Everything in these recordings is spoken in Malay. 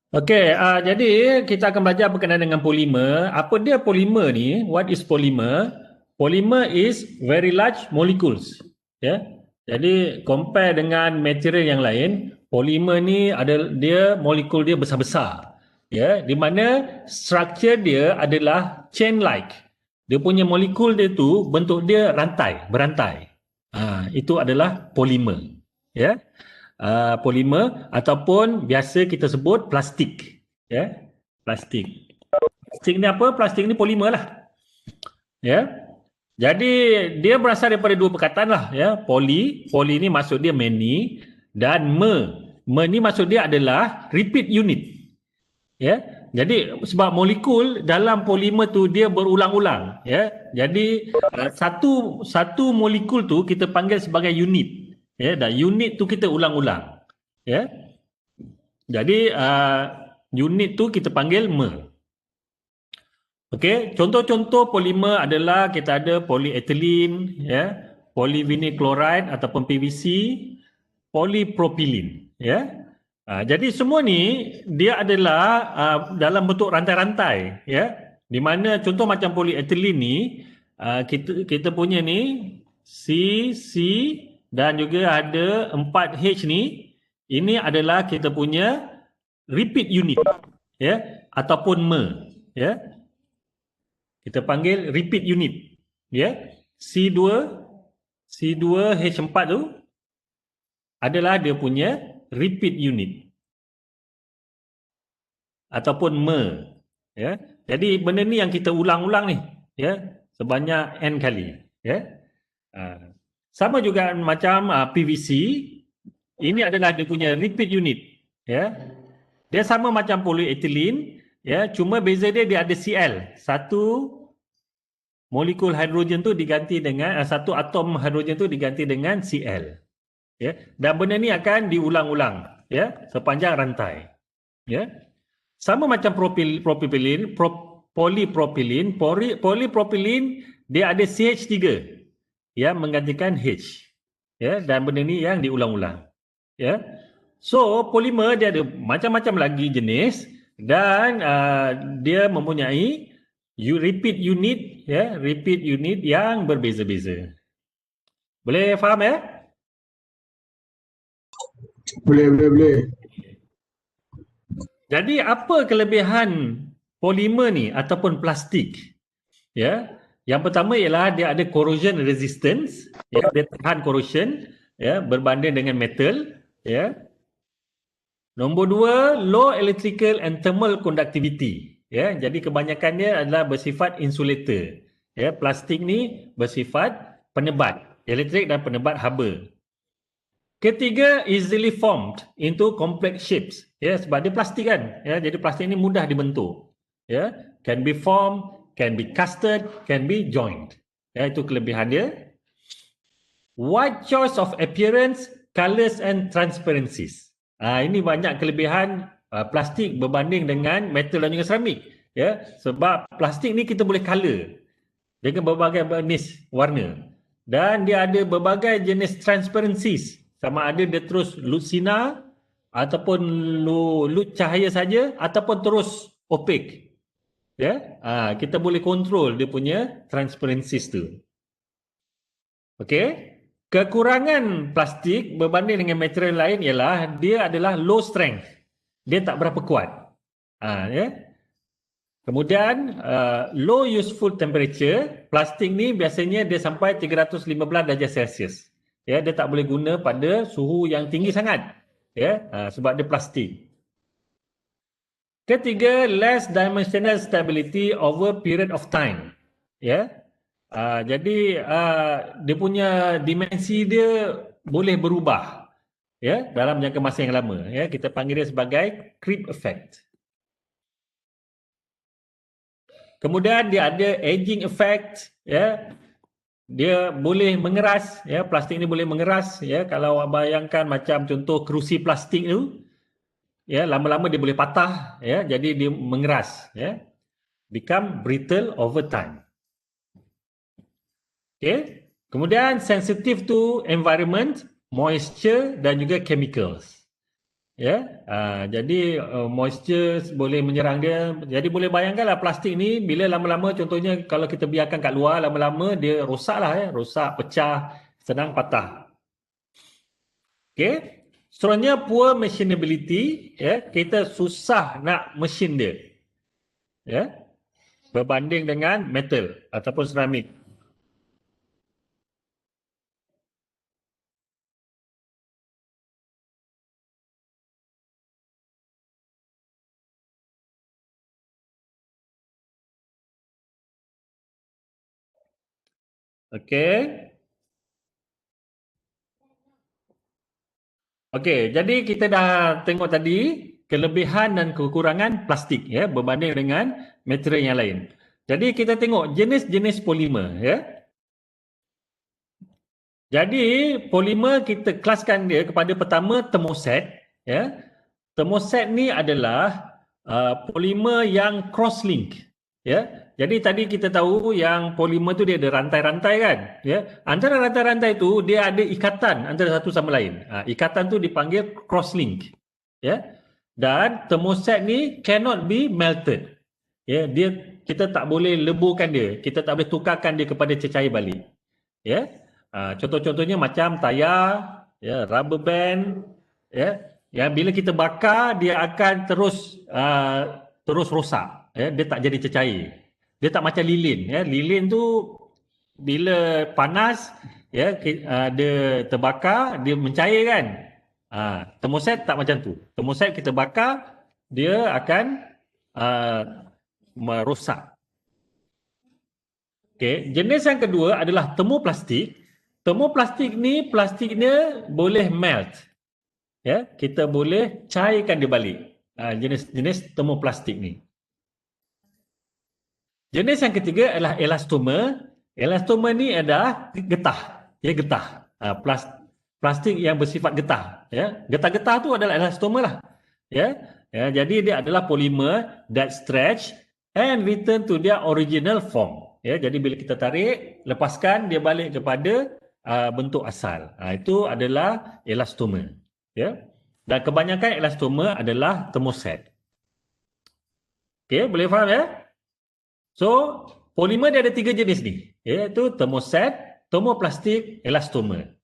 Okey, jadi kita akan belajar berkenaan dengan polimer. Apa dia polimer ni? What is polymer? Polymer is very large molecules. Ya. Jadi compare dengan material yang lain, polimer ni ada dia molekul dia besar-besar. Ya, di mana structure dia adalah chain like. Dia punya molekul dia tu bentuk dia rantai, berantai. Itu adalah polimer. Ya. Polimer ataupun biasa kita sebut plastik. Ya, plastik. Plastik ni apa? Plastik ni polimer lah. Ya. Jadi dia berasal daripada dua perkataan lah. Ya, poly ni maksud dia many dan me ni maksud dia adalah repeat unit. Ya. Jadi sebab molekul dalam polimer tu dia berulang-ulang. Ya. Jadi satu molekul tu kita panggil sebagai unit. Ya, dan unit tu kita ulang-ulang. Ya. Jadi unit tu kita panggil me. Okey, contoh-contoh polimer adalah kita ada polyethylene, ya, polyvinyl chloride ataupun PVC, polypropylene, ya. Jadi semua ni dia adalah dalam bentuk rantai-rantai, ya. Di mana contoh macam polyethylene ni kita punya ni C dan juga ada 4H ni, ini adalah kita punya repeat unit, ya, ataupun me, ya. Kita panggil repeat unit, ya. C2H4 tu adalah dia punya repeat unit ataupun me, ya. Jadi benda ni yang kita ulang-ulang ni, ya, sebanyak n kali, ya. Sama juga macam PVC, ini adalah dia punya repeat unit, ya. Dia sama macam polyethylene, ya, cuma beza dia ada Cl. Satu molekul hidrogen tu diganti dengan satu atom hidrogen tu diganti dengan Cl. Ya, dan benda ni akan diulang-ulang, ya, sepanjang rantai. Ya. Sama macam polypropylene, dia ada CH3 yang menggantikan H. Ya, dan benda ni yang diulang-ulang. Ya. So, polimer dia ada macam-macam lagi jenis dan dia mempunyai repeat unit, ya, repeat unit yang berbeza-beza. Boleh faham, ya? Boleh. Jadi apa kelebihan polimer ni ataupun plastik? Ya, yang pertama ialah dia ada corrosion resistance, ya, dia tahan corrosion, ya, berbanding dengan metal, ya. Nombor dua, low electrical and thermal conductivity. Ya, jadi kebanyakan dia adalah bersifat insulator. Ya, plastik ni bersifat penebat elektrik dan penebat haba. Ketiga, easily formed into complex shapes. Ya, sebab dia plastik kan. Ya, jadi plastik ni mudah dibentuk. Ya, can be formed, can be casted, can be joined. Ya, itu kelebihan dia. Wide choice of appearance, colours and transparencies. Ini banyak kelebihan plastik berbanding dengan metal dan juga seramik. Ya, sebab plastik ni kita boleh color dengan berbagai jenis warna. Dan dia ada berbagai jenis transparencies. Sama ada dia terus lut sinar ataupun lut cahaya saja ataupun terus opaque. Ya, kita boleh kontrol dia punya transparencies tu. Okey. Kekurangan plastik berbanding dengan material lain ialah dia adalah low strength. Dia tak berapa kuat. Ya. Kemudian low useful temperature, plastik ni biasanya dia sampai 315 darjah Celsius. Ya, dia tak boleh guna pada suhu yang tinggi sangat. Ya, sebab dia plastik. Ketiga, less dimensional stability over period of time. Ya. Jadi dia punya dimensi dia boleh berubah, ya, dalam jangka masa yang lama. Ya, kita panggil dia sebagai creep effect. Kemudian dia ada aging effect, ya. Dia boleh mengeras, ya, plastik ni boleh mengeras, ya. Kalau bayangkan macam contoh kerusi plastik tu, ya, lama-lama dia boleh patah, ya, jadi dia mengeras, ya. Become brittle over time. Okay. Kemudian sensitive to environment, moisture dan juga chemicals. Ya, jadi moisture boleh menyerang dia. Jadi boleh bayangkanlah plastik ni bila lama-lama, contohnya kalau kita biarkan kat luar lama-lama dia rosaklah, ya, rosak, pecah, senang patah. Okey. Seterusnya poor machinability, ya, kita susah nak mesin dia. Ya, berbanding dengan metal ataupun seramik. Okey. Okey, jadi kita dah tengok tadi kelebihan dan kekurangan plastik, ya, berbanding dengan material yang lain. Jadi kita tengok jenis-jenis polimer, ya. Jadi polimer kita kelaskan dia kepada pertama thermoset, ya. Thermoset ni adalah polimer yang cross link, ya. Jadi tadi kita tahu yang polimer tu dia ada rantai-rantai kan, ya. Antara rantai-rantai tu dia ada ikatan antara satu sama lain. Ikatan tu dipanggil cross link, ya. Dan thermoset ni cannot be melted. Ya, kita tak boleh leburkan dia, kita tak boleh tukarkan dia kepada cecair balik. Ya. Contoh-contohnya macam tayar, ya, rubber band, ya. Ya, bila kita bakar dia akan terus rosak, ya, dia tak jadi cecair. Dia tak macam lilin, ya. Lilin tu bila panas, ya, dia terbakar, dia mencair kan. Thermoset tak macam tu. Thermoset kita bakar, dia akan merosak. Okey, jenis yang kedua adalah termoplastik. Termoplastik ni plastiknya boleh melt. Ya, kita boleh cairkan dia balik. Jenis-jenis termoplastik ni. Jenis yang ketiga adalah elastomer. Elastomer ni adalah getah. Ya, getah. Plastik yang bersifat getah. Ya, getah-getah tu adalah elastomer lah. Ya, jadi dia adalah polimer that stretch and return to their original form. Ya, jadi bila kita tarik, lepaskan dia balik kepada bentuk asal. Itu adalah elastomer. Ya. Dan kebanyakan elastomer adalah thermoset. Okey, boleh faham ya? So, polimer dia ada 3 jenis ni, iaitu thermoset, thermoplastik, elastomer.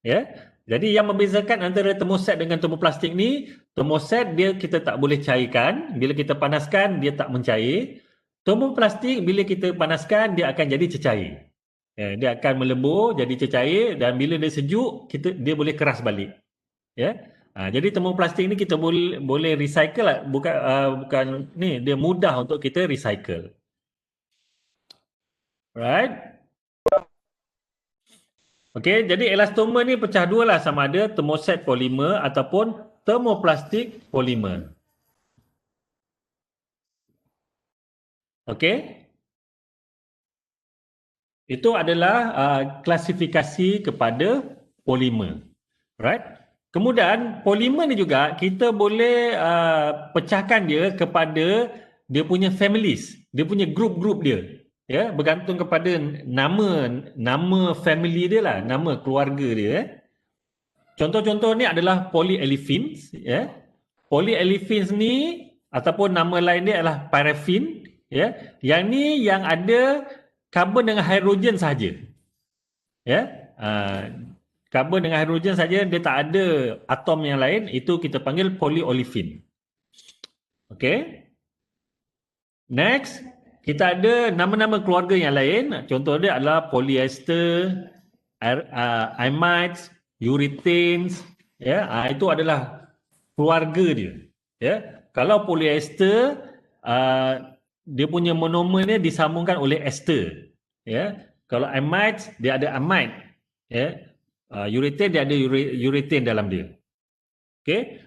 Ya. Jadi yang membezakan antara thermoset dengan thermoplastik ni, thermoset dia kita tak boleh cairkan, bila kita panaskan dia tak mencair. Termoplastik bila kita panaskan dia akan jadi cecair. Ya, dia akan melebur jadi cecair dan bila dia sejuk dia boleh keras balik. Ya. Jadi termoplastik ni kita boleh recycle lah, bukan ni, dia mudah untuk kita recycle. Right? Okey, jadi elastomer ni pecah dua lah, sama ada thermoset polimer ataupun thermoplastik polimer. Okey. Itu adalah klasifikasi kepada polimer. Right? Kemudian polimer ni juga kita boleh pecahkan dia kepada dia punya families, dia punya group-group dia. Ya, bergantung kepada nama family dia lah, nama keluarga dia. Contoh-contoh ni adalah polyolefins, ya. Polyolefins ni ataupun nama lain dia adalah paraffin, ya. Yang ni yang ada karbon dengan hidrogen sahaja. Ya. Karbon dengan hidrogen saja, dia tak ada atom yang lain, itu kita panggil polyolefin. Okey. Next, kita ada nama-nama keluarga yang lain. Contoh dia adalah polyester, amides, urethanes, ya. Itu adalah keluarga dia. Ya. Kalau polyester, dia punya monomer dia disambungkan oleh ester. Ya. Kalau amides, dia ada amide. Ya. Urethane dia ada urethane dalam dia. Okey,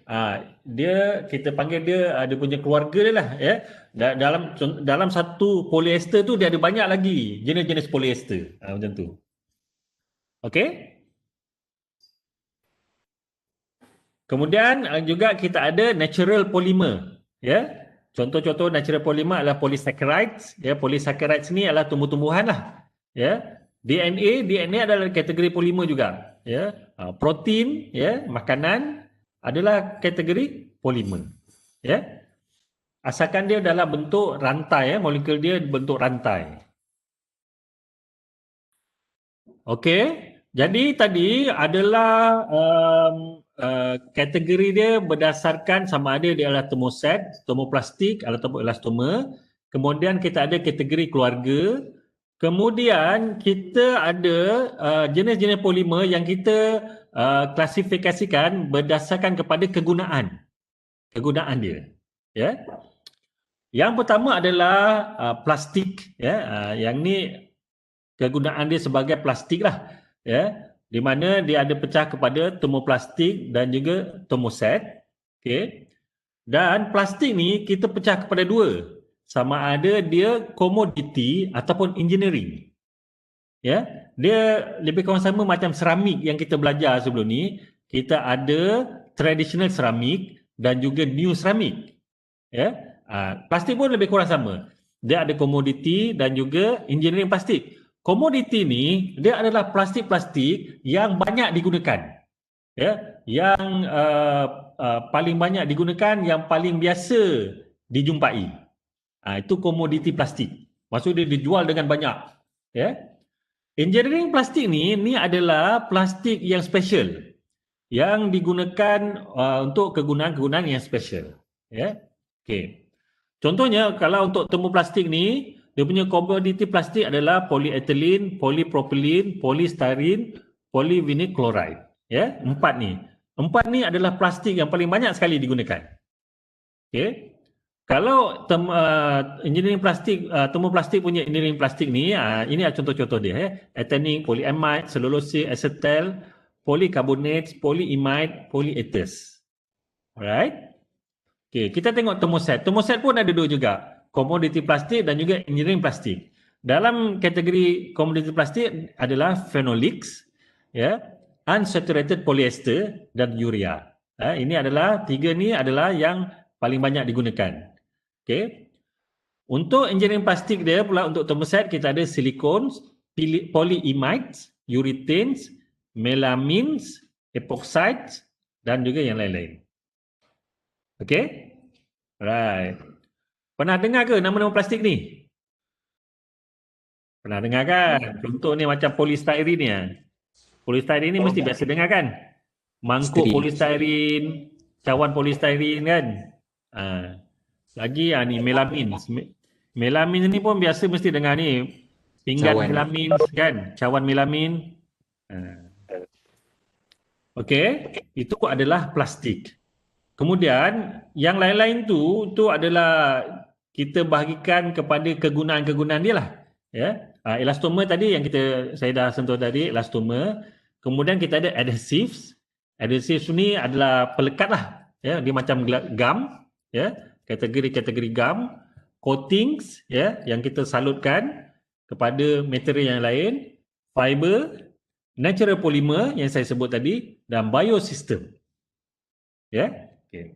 kita panggil dia punya keluarga dia lah, ya. Dalam satu polyester tu dia ada banyak lagi jenis-jenis polyester. Macam tu. Okey. Kemudian juga kita ada natural polymer, ya. Contoh-contoh natural polymer adalah polysaccharides, ya. Polysaccharides ni adalah tumbuh-tumbuhan lah, ya. DNA adalah kategori polimer juga, ya. Protein, ya, makanan adalah kategori polimer, ya. Asalkan dia dalam bentuk rantai, ya, molekul dia bentuk rantai. Okey, jadi tadi adalah kategori dia berdasarkan sama ada dia adalah termoset, termoplastik ataupun elastoma. Kemudian kita ada kategori keluarga. Kemudian kita ada jenis-jenis polimer yang kita klasifikasikan berdasarkan kepada kegunaan dia. Ya. Yang pertama adalah plastik. Ya. Yang ni kegunaan dia sebagai plastik lah, ya, di mana dia ada pecah kepada termoplastik dan juga termoset. Okey. Dan plastik ni kita pecah kepada dua, sama ada dia komoditi ataupun engineering. Ya, dia lebih kurang sama macam seramik yang kita belajar sebelum ni. Kita ada traditional seramik dan juga new seramik. Ya, plastik pun lebih kurang sama. Dia ada komoditi dan juga engineering plastik. Komoditi ni dia adalah plastik-plastik yang banyak digunakan, ya, yang paling banyak digunakan, yang paling biasa dijumpai. Itu komoditi plastik. Maksud dia dijual dengan banyak, ya. Engineering plastik ni adalah plastik yang special, yang digunakan untuk kegunaan-kegunaan yang special, ya. Okey. Contohnya kalau untuk termoplastik ni, dia punya komoditi plastik adalah polyethylene, polypropylene, polystyrene, polyvinyl chloride. Ya, empat ni adalah plastik yang paling banyak sekali digunakan. Okey. Kalau engineering plastik, termoplastik punya engineering plastik ni, ini contoh-contoh dia, ya. Ethylene, polyamide, cellulose, acetal, polycarbonates, polyimide, polyethers. Alright. Okey, kita tengok termoset. Termoset pun ada dua juga, komoditi plastik dan juga engineering plastik. Dalam kategori komoditi plastik adalah phenolics, ya, unsaturated polyester dan urea. Ini adalah tiga ni adalah yang paling banyak digunakan. Okey. Untuk engineering plastik dia pula, untuk termoset kita ada silicones, polyimides, urethanes, melamines, epoxides dan juga yang lain-lain. Okey? Right. Pernah dengar ke nama-nama plastik ni? Pernah dengar kan? Contoh ni macam polystyrene ni. Polystyrene ni mesti biasa dengar kan? Mangkuk polystyrene, cawan polystyrene kan? Lagi ni melamines. Melamines ni pun biasa mesti dengar ni. Pinggan melamines kan? Cawan melamin. Okey, itu adalah plastik. Kemudian yang lain-lain tu adalah kita bahagikan kepada kegunaan-kegunaan dia lah, ya. Elastoma tadi yang saya dah sentuh tadi, elastoma. Kemudian kita ada adhesives. Adhesives ni adalah pelekat lah, ya, dia macam gum, ya, kategori-kategori gum. Coatings, ya, yang kita salutkan kepada material yang lain. Fiber, natural polymer yang saya sebut tadi, dan biosystem, ya. Okay.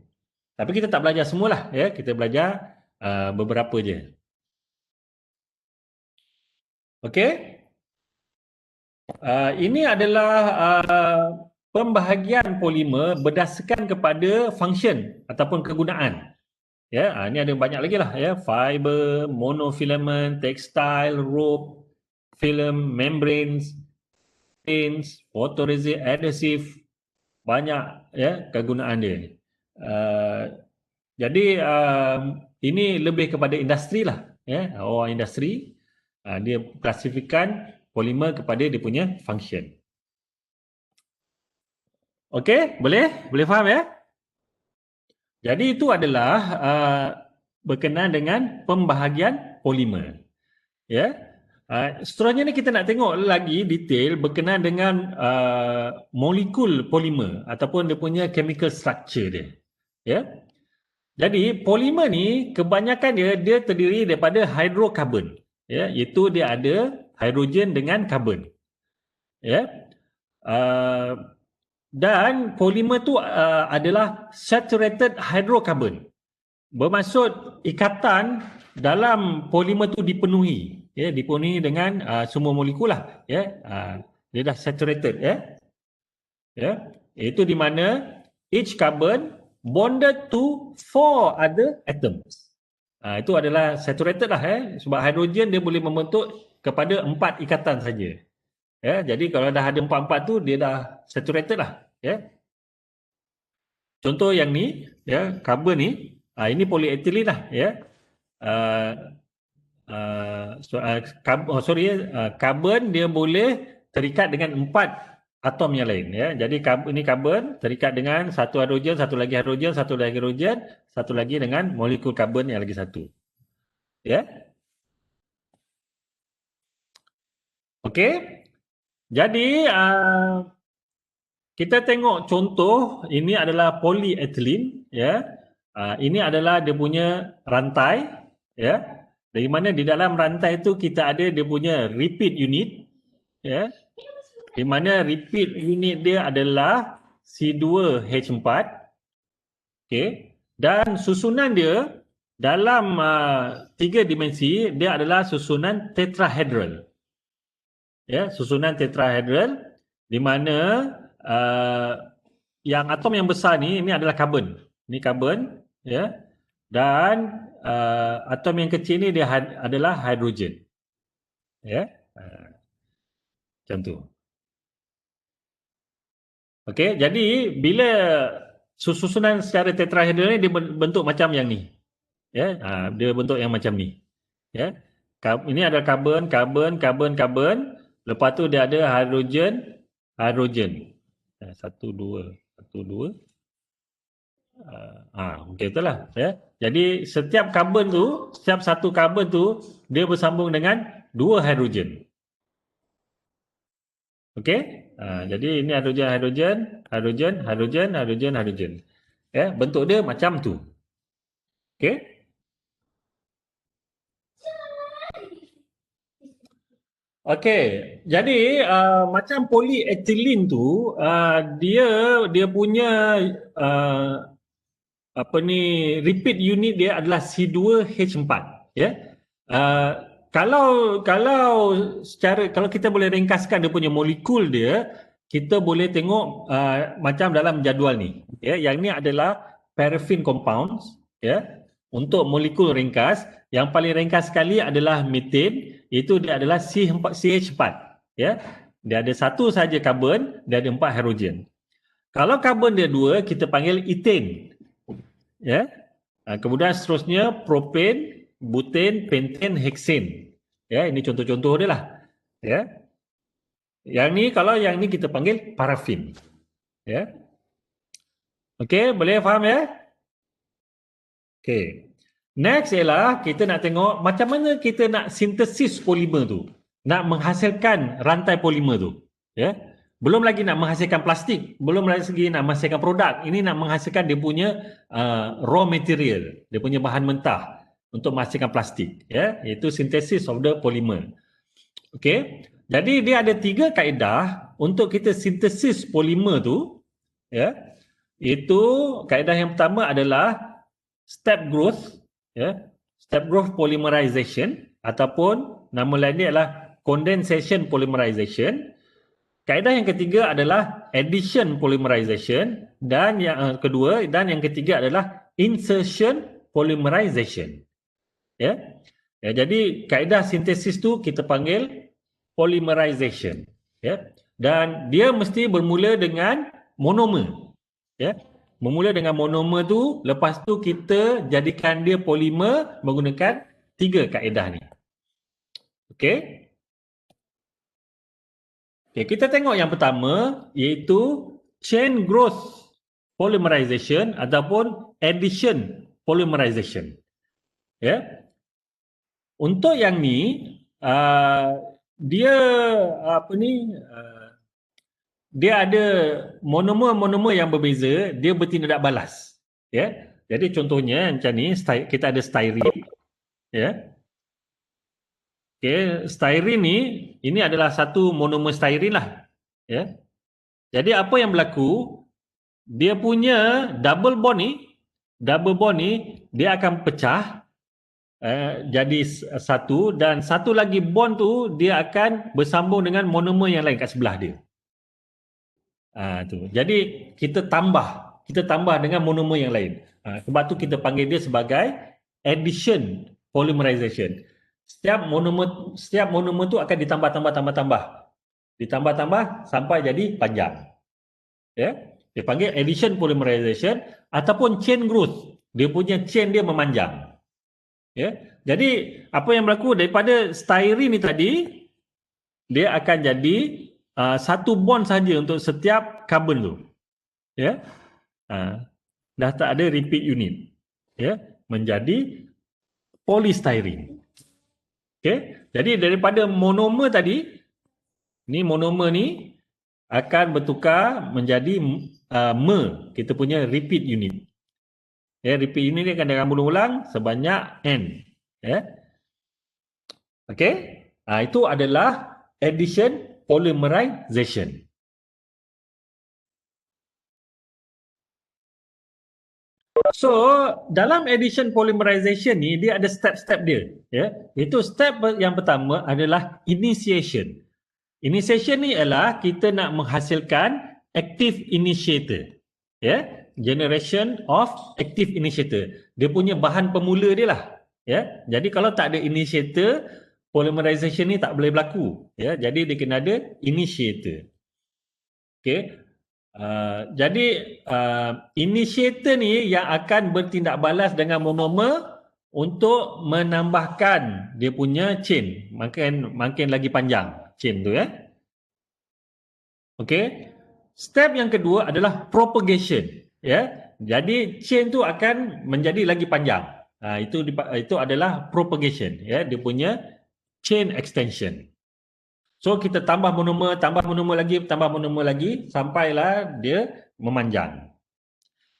Tapi kita tak belajar semualah, ya. Kita belajar beberapa je. Okey. Ini adalah pembahagian polimer berdasarkan kepada function ataupun kegunaan. Ya, ini ada banyak lagi lah, ya. Fiber, monofilament, textile, rope, film, membranes, paints, photoresist, adhesive, banyak, ya, kegunaan dia. Jadi ini lebih kepada industri lah, ya, orang industri, dia klasifikkan polimer kepada dia punya function. Okey, boleh faham, ya? Jadi itu adalah berkenaan dengan pembahagian polimer, ya. Seterusnya ni kita nak tengok lagi detail berkenaan dengan molekul polimer ataupun dia punya chemical structure dia, ya. Jadi polimer ni kebanyakan dia terdiri daripada hidrokarbon, ya, iaitu dia ada hidrogen dengan karbon, ya. Dan polimer tu adalah saturated hydrocarbon. Bermaksud ikatan dalam polimer tu dipenuhi, ya, dipenuhi dengan semua molekul lah, ya. Dia dah saturated, ya. Ya, itu di mana each carbon bonded to 4 other atoms. Itu adalah saturated lah, sebab hidrogen dia boleh membentuk kepada 4 ikatan saja. Ya, jadi kalau dah ada 4-4 tu dia dah saturated lah, ya. Contoh yang ni, ya, carbon ni, ini polyethylene lah, ya. Carbon dia boleh terikat dengan 4 atom yang lain, ya. Jadi ini carbon terikat dengan satu hidrogen, satu lagi hidrogen, satu lagi hidrogen, satu lagi dengan molekul carbon yang lagi satu. Ya. Okey. Jadi kita tengok contoh, ini adalah polyethylene, ya. Ini adalah dia punya rantai, ya. Dari mana di dalam rantai itu kita ada dia punya repeat unit, ya. Di mana repeat unit dia adalah C2H4. Okey. Dan susunan dia dalam 3 dimensi dia adalah susunan tetrahedral. Ya, susunan tetrahedral di mana yang atom yang besar ni, ini adalah karbon. Ini karbon, ya. Dan atom yang kecil ni dia adalah hidrogen. Ya. Macam tu. Okey, jadi bila susunan secara tetrahedral ni dia bentuk macam yang ni. Ya, dia bentuk yang macam ni. Ya. Ini adalah karbon, karbon, karbon, karbon. Lepas tu dia ada hidrogen, hidrogen. 1 2 1 2. Okey, betul lah, ya. Jadi setiap karbon tu, setiap satu karbon tu dia bersambung dengan 2 hidrogen. Okey? Jadi ini hidrogen, hidrogen, hidrogen, hidrogen, hidrogen, hidrogen. Ya, bentuk dia macam tu. Okey? Okey, jadi macam polyethylene tu dia punya repeat unit dia adalah C2H4, ya. Kalau kalau kita boleh ringkaskan dia punya molekul dia, kita boleh tengok macam dalam jadual ni, ya. Yang ni adalah paraffin compounds, ya. Untuk molekul ringkas, yang paling ringkas sekali adalah methane, itu dia adalah CH4, ya. Dia ada satu saja karbon, dia ada 4 hidrogen. Kalau karbon dia 2, kita panggil ethane, ya. Kemudian seterusnya propane, butane, pentane, hexane. Ya, ini contoh-contoh dia lah, ya. Yang ni, kalau yang ni kita panggil parafin, ya. Okey, boleh faham, ya? Okey. Next ialah kita nak tengok macam mana kita nak sintesis polimer tu. Nak menghasilkan rantai polimer tu. Ya. Belum lagi nak menghasilkan plastik. Belum lagi nak menghasilkan produk. Ini nak menghasilkan dia punya raw material. Dia punya bahan mentah untuk menghasilkan plastik. Ya. Iaitu synthesis of the polymer. Okey. Jadi dia ada 3 kaedah untuk kita sintesis polimer tu. Ya. Itu kaedah yang pertama adalah step growth, ya, step growth polymerization, ataupun nama lain dia adalah condensation polymerization. Kaedah yang ketiga adalah addition polymerization, dan yang kedua dan yang ketiga adalah insertion polymerization. Ya. Jadi kaedah sintesis tu kita panggil polymerization, ya. Dan dia mesti bermula dengan monomer, ya. Memula dengan monomer tu, lepas tu kita jadikan dia polimer menggunakan 3 kaedah ni. Okey. Okay, kita tengok yang pertama, iaitu chain growth polymerization ataupun addition polymerization. Ya. Untuk yang ni, dia dia ada monomer-monomer yang berbeza, dia bertindak balas. Ya. Jadi contohnya macam ni, kita ada styrene, ya. Okey, styrene ni, ini adalah satu monomer styrene lah, ya. Jadi apa yang berlaku, dia punya double bond ni dia akan pecah jadi satu, dan satu lagi bond tu dia akan bersambung dengan monomer yang lain kat sebelah dia. Tu. Jadi kita tambah dengan monomer yang lain. Sebab tu kita panggil dia sebagai addition polymerization. Setiap monomer tu akan ditambah sampai jadi panjang. Ya, dia panggil addition polymerization ataupun chain growth. Dia punya chain dia memanjang. Ya, jadi apa yang berlaku daripada styrene ni tadi, dia akan jadi satu bond saja untuk setiap carbon tu. Ya, dah tak ada repeat unit. Ya, menjadi polystyrene. Okay, jadi daripada monomer tadi, ni monomer ni akan bertukar menjadi mer, kita punya repeat unit. Ya, repeat unit ni akan berulang sebanyak n. Ya. Okey. Itu adalah addition polymerization. So, dalam addition polymerization ni dia ada step-step dia, ya. Itu step yang pertama adalah initiation. Initiation ni ialah kita nak menghasilkan active initiator. Ya, generation of active initiator. Dia punya bahan pemula dia lah. Ya, jadi kalau tak ada initiator, polymerization ni tak boleh berlaku. Ya, jadi dia kena ada initiator. Okey. Jadi initiator ni yang akan bertindak balas dengan monomer untuk menambahkan dia punya chain, makin lagi panjang chain tu, ya. Okey. Step yang kedua adalah propagation, ya. Jadi chain tu akan menjadi lagi panjang. Itu adalah propagation, ya. Dia punya chain extension. So kita tambah monomer lagi sampailah dia memanjang.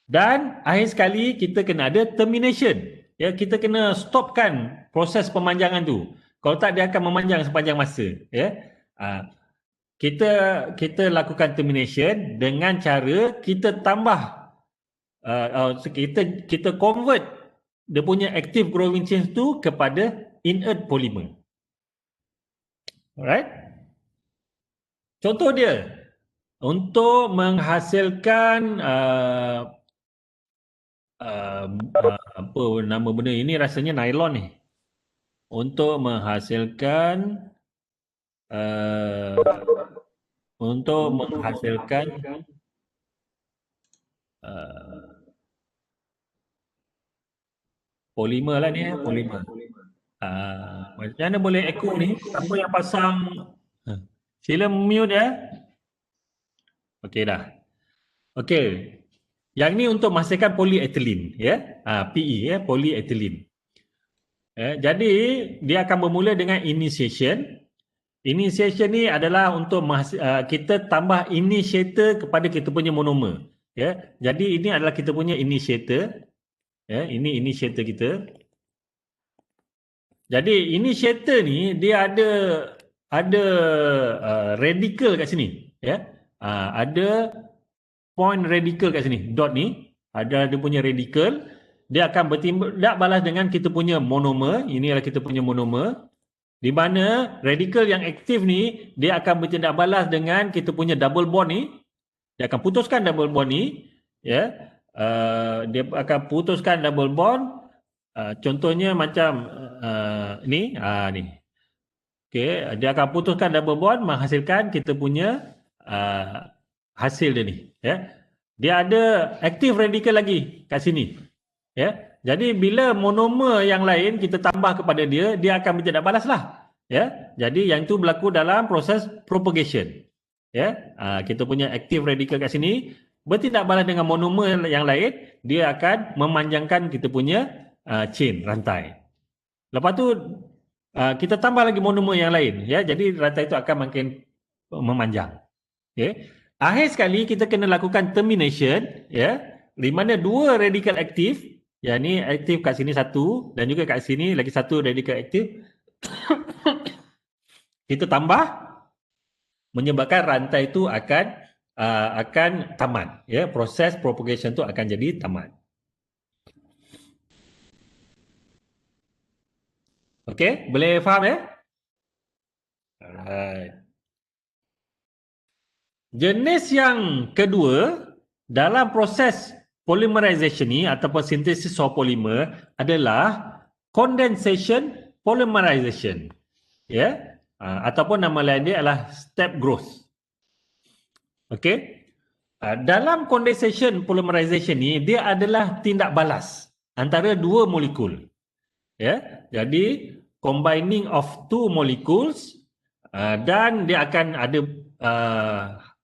Dan akhir sekali kita kena ada termination. Ya, kita kena stopkan proses pemanjangan tu. Kalau tak dia akan memanjang sepanjang masa, ya. Kita lakukan termination dengan cara kita tambah kita convert dia punya active growing chains tu kepada inert polymer. Alright? Contoh dia untuk menghasilkan apa nama benda ini, rasanya nylon ni. Untuk menghasilkan polimer lah ni, polimer. Macam mana boleh echo ni? Siapa yang pasang? Sila mute ya. Okey dah. Okey. Yang ni untuk menghasilkan polyethylene, ya. PE, ya, polyethylene. Jadi dia akan bermula dengan initiation. Initiation ni adalah untuk kita tambah initiator kepada kita punya monomer. Ya, jadi ini adalah kita punya initiator. Ya, ini initiator kita. Jadi initiator ni dia ada radical kat sini. Ya, ada point radical kat sini. Dot ni ada dia punya radical. Dia akan bertindak balas dengan kita punya monomer. Ini adalah kita punya monomer. Di mana radikal yang aktif ni dia akan bertindak balas dengan kita punya double bond ni. Dia akan putuskan double bond ni, ya. Dia akan putuskan double bond. Contohnya macam ni, ni. Okey, dia akan putuskan double bond menghasilkan kita punya hasil dia ni, ya. Dia ada aktif radikal lagi kat sini, ya. Jadi bila monomer yang lain kita tambah kepada dia, dia akan bertindak balas lah. Ya, jadi yang itu berlaku dalam proses propagation. Ya, kita punya aktif radikal kat sini bertindak balas dengan monomer yang lain, dia akan memanjangkan kita punya chain rantai. Lepas tu kita tambah lagi monomer yang lain, ya. Jadi rantai itu akan makin memanjang. Okay. Akhir sekali kita kena lakukan termination, ya, di mana dua radikal aktif. Yang ni aktif kat sini satu dan juga kat sini lagi satu radikal aktif. Kita tambah menyebabkan rantai itu akan tamat, ya. Proses propagation tu akan jadi tamat. Okey, boleh faham ya? Alright. Jenis yang kedua dalam proses polymerization ni ataupun sintesis of polymer adalah condensation polymerization. Ya. Ataupun nama lain dia adalah step growth. Okey. Dalam condensation polymerization ni dia adalah tindak balas antara dua molekul. Ya. Jadi combining of two molecules dan dia akan ada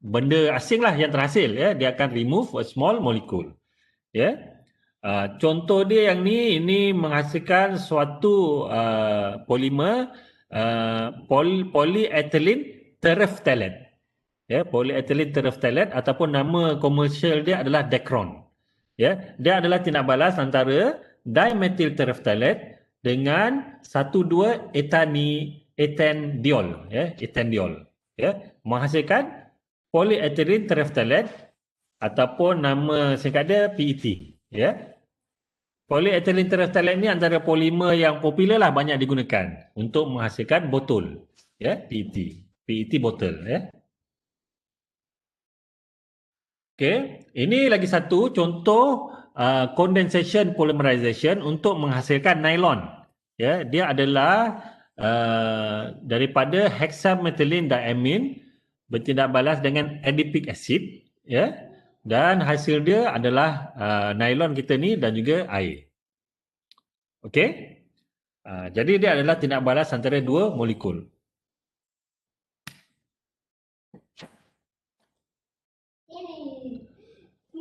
benda asing lah yang terhasil, ya. Dia akan remove a small molecule, ya. Contoh dia yang ini menghasilkan suatu polimer polyethylene terephthalate, ya. Polyethylene terephthalate ataupun nama komersial dia adalah Dacron, ya. Dia adalah tindak balas antara dimethyl terephthalate dengan 1,2-ethanediol, ya, ethanediol, ya, menghasilkan polyethylene terephthalate ataupun nama singkat dia PET, ya. Polyethylene terephthalate ni antara polimer yang popular lah, banyak digunakan untuk menghasilkan botol, ya, PET botol, ya. Okey, ini lagi satu contoh condensation polymerization untuk menghasilkan nylon, ya. Dia adalah daripada hexamethylene diamine bertindak balas dengan adipic acid, ya, dan hasil dia adalah nylon kita ni dan juga air. Okey, jadi dia adalah tindak balas antara dua molekul.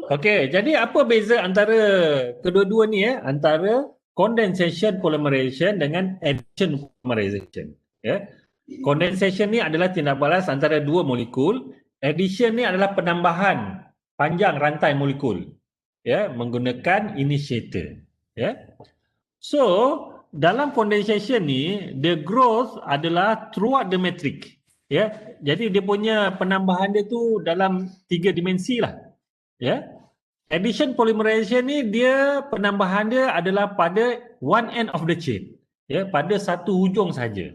Okey, jadi apa beza antara kedua-dua ni, ya, antara condensation polymerization dengan addition polymerization, ya. Condensation ni adalah tindak balas antara dua molekul. Addition ni adalah penambahan panjang rantai molekul, ya, menggunakan initiator, ya. So, dalam condensation ni, the growth adalah throughout the matrix, ya. Jadi dia punya penambahan dia tu dalam 3 dimensi lah, ya. Addition polymerization ni dia penambahan dia adalah pada one end of the chain, ya, pada satu hujung saja.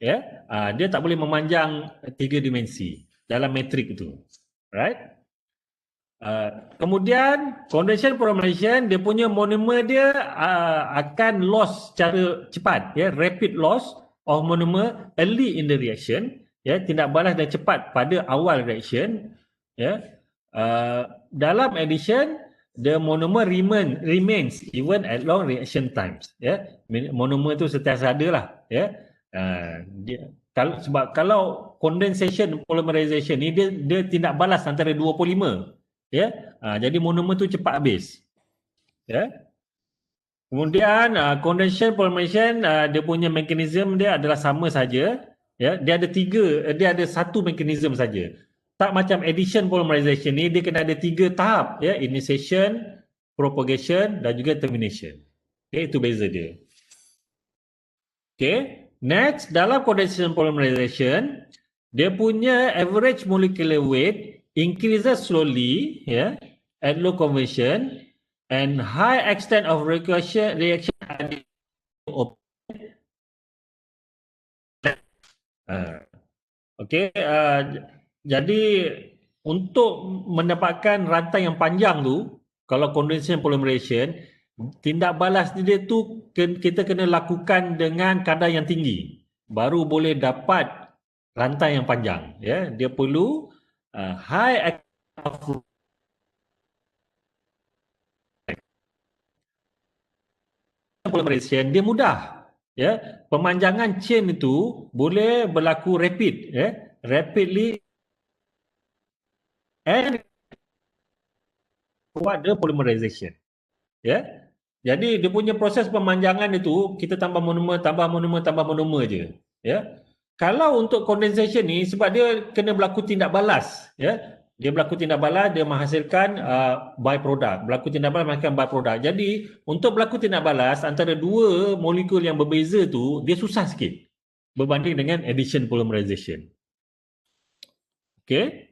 Ya, dia tak boleh memanjang 3 dimensi dalam matrik itu, right? Kemudian condensation polymerization dia punya monomer dia akan loss secara cepat, ya, rapid loss of monomer early in the reaction, ya, tindak balas dan cepat pada awal reaction, ya. Dalam addition the monomer remains even at long reaction times, ya. Monomer tu sentiasa ada lah, ya. Sebab kalau condensation polymerization ni dia tindak balas antara dua polimer, ya. Jadi monomer tu cepat habis, ya. Kemudian condensation polymerization dia punya mekanisme dia adalah sama saja, ya. Dia ada satu mekanisme saja. Tak macam addition polymerization ni dia kena ada 3 tahap, ya, initiation, propagation dan juga termination. Okay, itu beza dia. Okay. Next, dalam condensation polymerization, dia punya average molecular weight increases slowly, ya, at low conversion and high extent of reaction okay, jadi untuk mendapatkan rantai yang panjang tu, kalau condensation polymerization, tindak balas dia tu kita kena lakukan dengan kadar yang tinggi baru boleh dapat rantai yang panjang, ya. Dia perlu high polymerization, dia mudah, ya. Pemanjangan chain itu boleh berlaku rapid, ya, rapidly and what the polymerization, ya. Jadi dia punya proses pemanjangan itu kita tambah monomer je, ya. Kalau untuk condensation ni sebab dia kena berlaku tindak balas, ya. Dia berlaku tindak balas, dia menghasilkan byproduct. Berlaku tindak balas menghasilkan byproduct. Jadi untuk berlaku tindak balas antara dua molekul yang berbeza tu dia susah sikit berbanding dengan addition polymerization. Okay.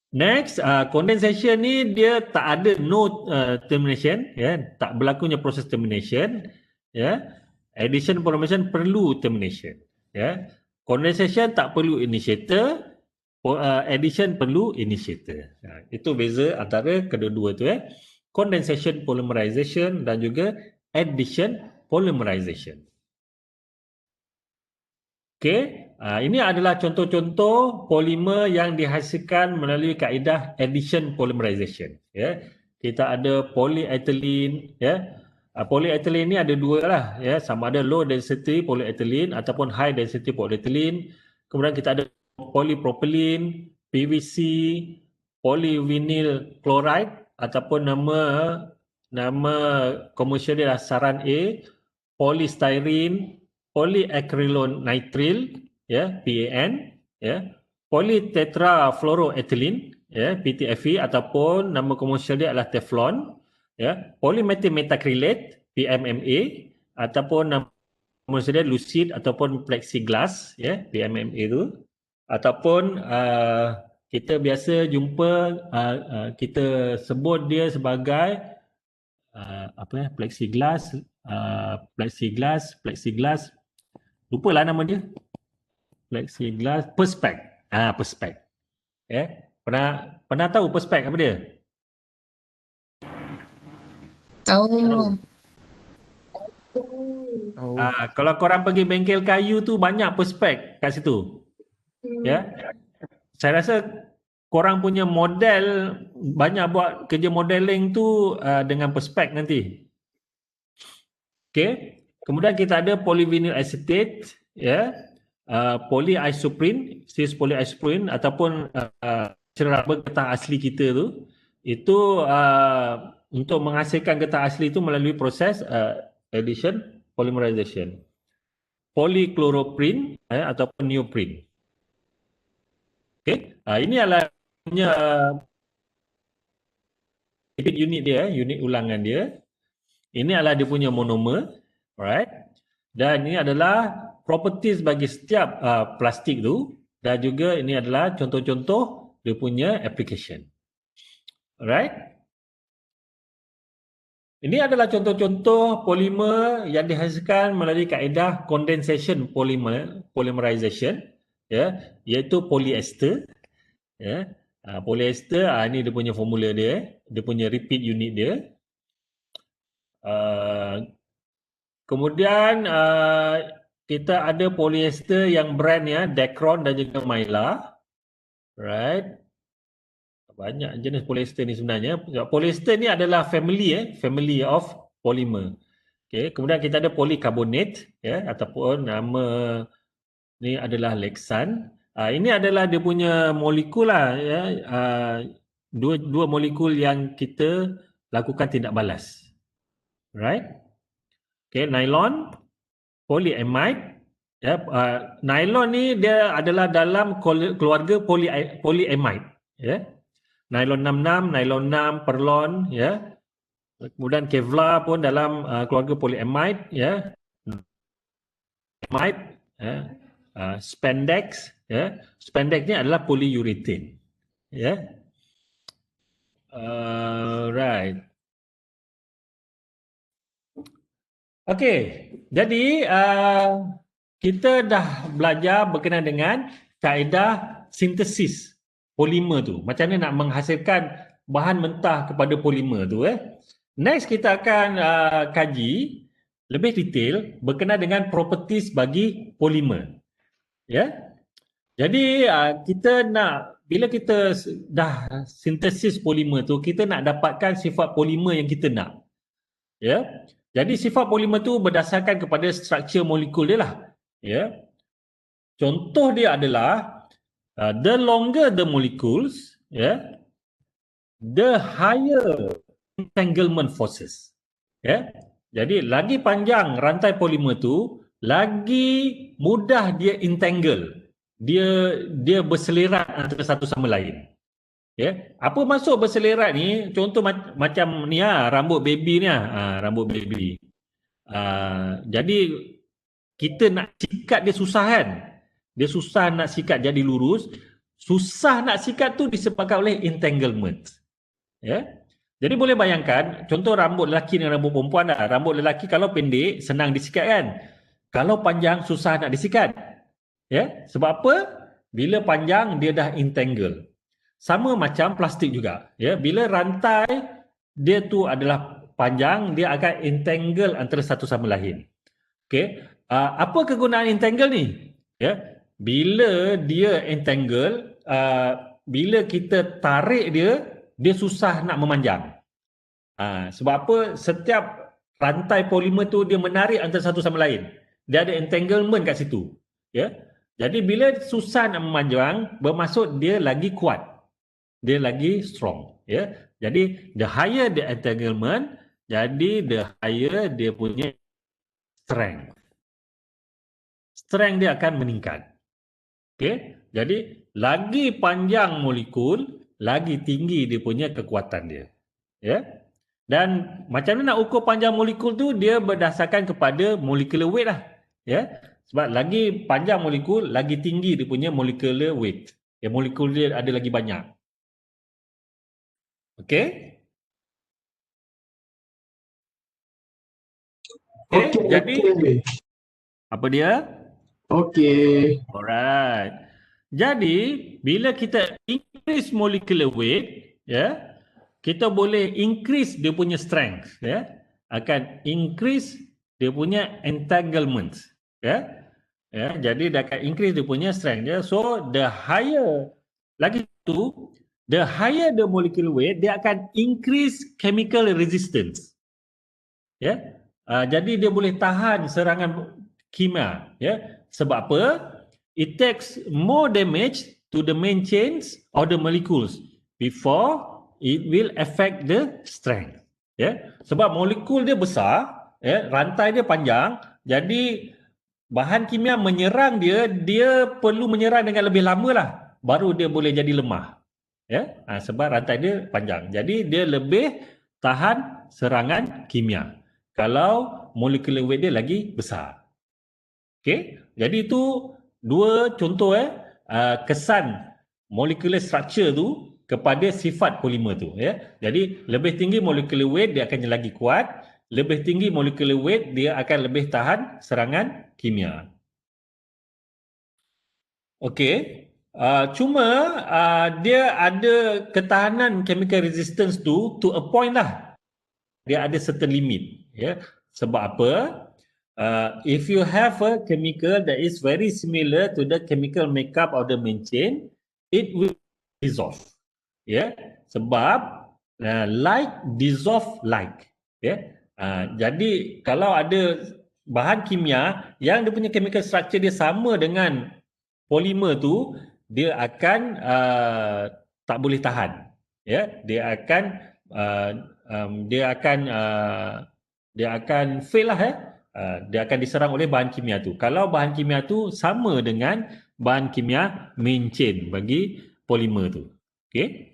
Next, condensation ni dia tak ada no termination, ya, tak berlakunya proses termination, ya. Addition polymerization perlu termination. Ya. Condensation tak perlu initiator, addition perlu initiator. Itu beza antara kedua-dua tu. Condensation polymerization dan juga addition polymerization. Okey, ini adalah contoh-contoh polimer yang dihasilkan melalui kaedah addition polymerization. Ya, kita ada polyethylene. Ya, polyethylene ni ada dua lah. Ya, sama ada low density polyethylene ataupun high density polyethylene. Kemudian kita ada polypropylene, PVC, polyvinyl chloride ataupun nama komersial dia saran A, polystyrene, polyacrylonitrile, ya, PAN, ya, polytetrafluoroethylene, ya, PTFE, ataupun nama komersial dia adalah Teflon, ya, polymethyl methacrylate, PMMA, ataupun nama komersial dia Lucid ataupun plexiglass, ya, PMMA itu, ataupun kita biasa jumpa kita sebut dia sebagai plexiglass, plexiglass, lupalah nama dia. Plexiglass, Perspex. Perspex. Pernah tahu Perspex apa dia? Tahu. Kalau korang pergi bengkel kayu tu banyak Perspex kat situ. Ya. Saya rasa korang punya model banyak buat kerja modeling tu dengan Perspex nanti. Okey. Kemudian kita ada polyvinyl acetate, ya. Polyisoprene, cis polyisoprene ataupun rubber getah asli kita tu, itu untuk menghasilkan getah asli itu melalui proses addition polymerization. Polychloroprene ataupun neoprene. Okey, ini adalah punya unit dia, unit ulangan dia. Ini adalah dia punya monomer, alright. Dan ini adalah properties bagi setiap plastik tu, dan juga ini adalah contoh-contoh dia punya application. Alright. Ini adalah contoh-contoh polimer yang dihasilkan melalui kaedah condensation polymerization, ya, iaitu polyester, ya. Polyester, ini dia punya formula dia, dia punya repeat unit dia. Kemudian kita ada polyester yang brand, ya, Dacron dan juga Mylar. Right. Banyak jenis polyester ni sebenarnya. Polyester ni adalah family of polymer. Okay. Kemudian kita ada polycarbonate, ya, ataupun nama ni adalah Lexan. Ini adalah dia punya molekul lah, ya. Dua molekul yang kita lakukan tindak balas. Right. Okay, nylon, polyamide. Ya, nylon ni dia adalah dalam keluarga polyamide. Ya. Nylon 66, nylon 6, perlon, ya. Kemudian Kevlar pun dalam keluarga polyamide, ya. Amide, ya. Spandex, ya. Spandex ni adalah polyurethane. Ya. Right. Okey, jadi kita dah belajar berkenaan dengan kaedah sintesis polimer tu. Macam mana nak menghasilkan bahan mentah kepada polimer tu. Next kita akan kaji lebih detail berkenaan dengan properties bagi polimer. Ya. Jadi kita nak, bila kita dah sintesis polimer tu, kita nak dapatkan sifat polimer yang kita nak. Ya. Jadi sifat polimer tu berdasarkan kepada struktur molekul dia lah. Ya. Contoh dia adalah the longer the molecules, ya, the higher entanglement forces. Ya. Jadi lagi panjang rantai polimer tu, lagi mudah dia entangle. Dia berselerat antara satu sama lain. Ya, apa maksud berselerat ni? Contoh macam ni rambut baby ni rambut baby. Jadi kita nak sikat dia susah kan? Dia susah nak sikat jadi lurus. Susah nak sikat tu disebabkan oleh entanglement. Ya. Jadi boleh bayangkan, contoh rambut lelaki dengan rambut perempuan dah. Rambut lelaki kalau pendek, senang disikat kan. Kalau panjang, susah nak disikat. Ya, sebab apa? Bila panjang, dia dah entangle. Sama macam plastik juga. Ya, bila rantai, dia tu adalah panjang, dia akan entangle antara satu sama lain. Okey, apa kegunaan entangle ni? Ya, bila dia entangle, bila kita tarik dia susah nak memanjang. Sebab apa? Setiap rantai polimer tu dia menarik antara satu sama lain. Dia ada entanglement kat situ. Ya. Jadi bila susah nak memanjang, bermaksud dia lagi kuat. Dia lagi strong. Ya. Jadi the higher the entanglement, jadi the higher dia punya strength. Strength dia akan meningkat. Okey. Jadi lagi panjang molekul, lagi tinggi dia punya kekuatan dia. Ya. Dan macam mana nak ukur panjang molekul tu, dia berdasarkan kepada molecular weight lah. Ya. Sebab lagi panjang molekul, lagi tinggi dia punya molecular weight. Ya, molekul dia ada lagi banyak. Okey? Okey, jadi apa dia? Okey. Alright. Jadi, bila kita increase molecular weight, ya, kita boleh increase dia punya strength, ya. Akan increase dia punya entanglement, ya. Ya, jadi dia akan increase dia punya strength, ya. So, the higher lagi tu, the higher the molecular weight, dia akan increase chemical resistance. Ya. Jadi dia boleh tahan serangan kimia, ya. Sebab apa? It takes more damage to the main chains or the molecules before it will affect the strength. Ya, sebab molekul dia besar, ya, rantai dia panjang, jadi bahan kimia menyerang dia perlu menyerang dengan lebih lama lah, baru dia boleh jadi lemah. Ya, sebab rantai dia panjang, jadi dia lebih tahan serangan kimia kalau molecular weight dia lagi besar. Okey, jadi itu dua contoh kesan molecular structure tu kepada sifat polimer tu, ya. Jadi lebih tinggi molecular weight dia akan lagi kuat, lebih tinggi molecular weight dia akan lebih tahan serangan kimia. Okey, cuma dia ada ketahanan chemical resistance tu to a point lah. Dia ada certain limit, ya. Sebab apa? If you have a chemical that is very similar to the chemical makeup of the main chain, it will dissolve. Ya, sebab like dissolve like. Ya, jadi kalau ada bahan kimia yang dia punya chemical structure dia sama dengan polimer tu, dia akan tak boleh tahan. Ya, dia akan fail lah, ya. Dia akan diserang oleh bahan kimia tu. Kalau bahan kimia tu sama dengan bahan kimia main chain bagi polimer tu. Okay.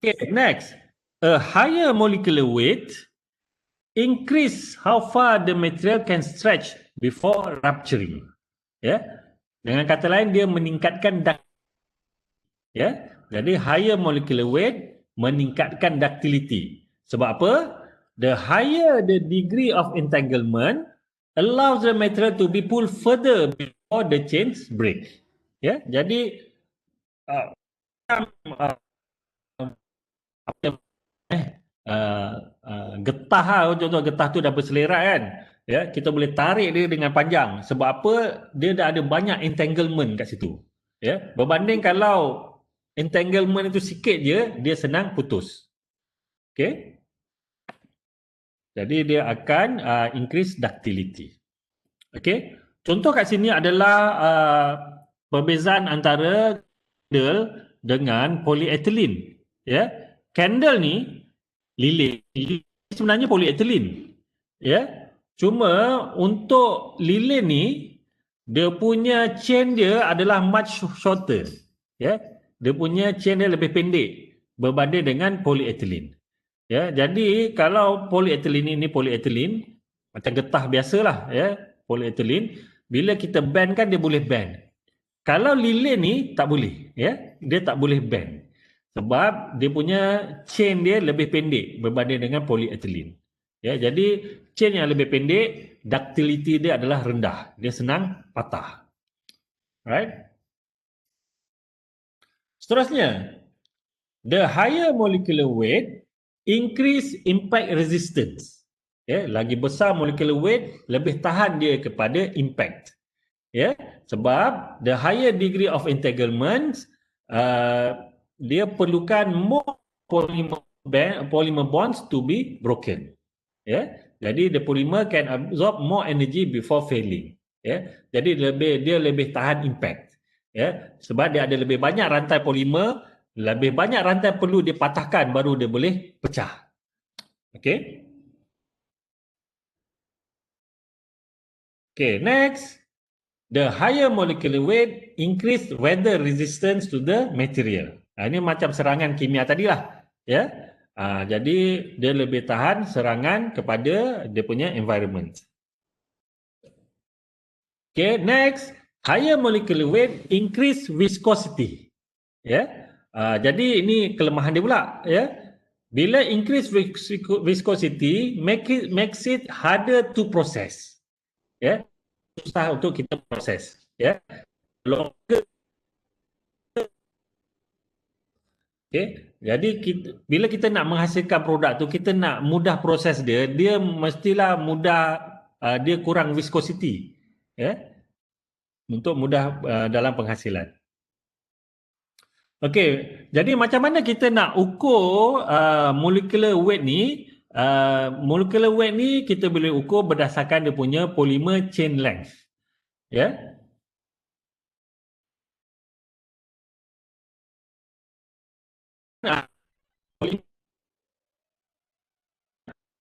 Okay, next. A higher molecular weight increase how far the material can stretch before rupturing. Ya. Dengan kata lain, dia meningkatkan ductility. Ya. Jadi higher molecular weight meningkatkan ductility. Sebab apa? The higher the degree of entanglement allows the material to be pulled further before the chains break. Ya, jadi getah lah, contoh getah tu dah berselerak kan. Ya, kita boleh tarik dia dengan panjang. Sebab apa? Dia dah ada banyak entanglement kat situ. Ya, berbanding kalau entanglement itu sikit je, dia senang putus. Okey. Jadi dia akan increase ductility. Okey. Contoh kat sini adalah perbezaan antara candle dengan polyethylene. Ya. Candle ni lilin sebenarnya polyethylene. Ya. Cuma untuk lilin ni dia punya chain dia adalah much shorter. Ya. Dia punya chain dia lebih pendek berbanding dengan polyethylene. Ya, jadi kalau polyethylene ini polyethylene macam getah biasalah, ya, polyethylene, bila kita bend kan dia boleh bend. Kalau lilin ni tak boleh, ya, dia tak boleh bend. Sebab dia punya chain dia lebih pendek berbanding dengan polyethylene. Ya, jadi chain yang lebih pendek, ductility dia adalah rendah. Dia senang patah. Right? Seterusnya, the higher molecular weight increase impact resistance. Ya, lagi besar molecular weight, lebih tahan dia kepada impact. Ya, sebab the higher degree of entanglement, dia perlukan more polymer bonds to be broken. Ya, jadi the polymer can absorb more energy before failing. Ya, jadi dia lebih tahan impact. Ya, sebab dia ada lebih banyak rantai polimer, lebih banyak rantai perlu dipatahkan baru dia boleh pecah. Okay. Okay, next. The higher molecular weight increase weather resistance to the material. Ini macam serangan kimia tadi lah. Ya. Jadi dia lebih tahan serangan kepada dia punya environment. Okay, next. Higher molecular weight increase viscosity. Ya. Jadi ini kelemahan dia pula. Ya. Bila increase viscosity, makes it harder to process. Ya. Susah untuk kita proses. Ya. Longer. Okay. Jadi bila kita nak menghasilkan produk tu, kita nak mudah proses dia, dia mestilah mudah, dia kurang viscosity. Ya. Untuk mudah dalam penghasilan. Okey, jadi macam mana kita nak ukur molecular weight ni? Molecular weight ni kita boleh ukur berdasarkan dia punya polymer chain length. Ya. Yeah?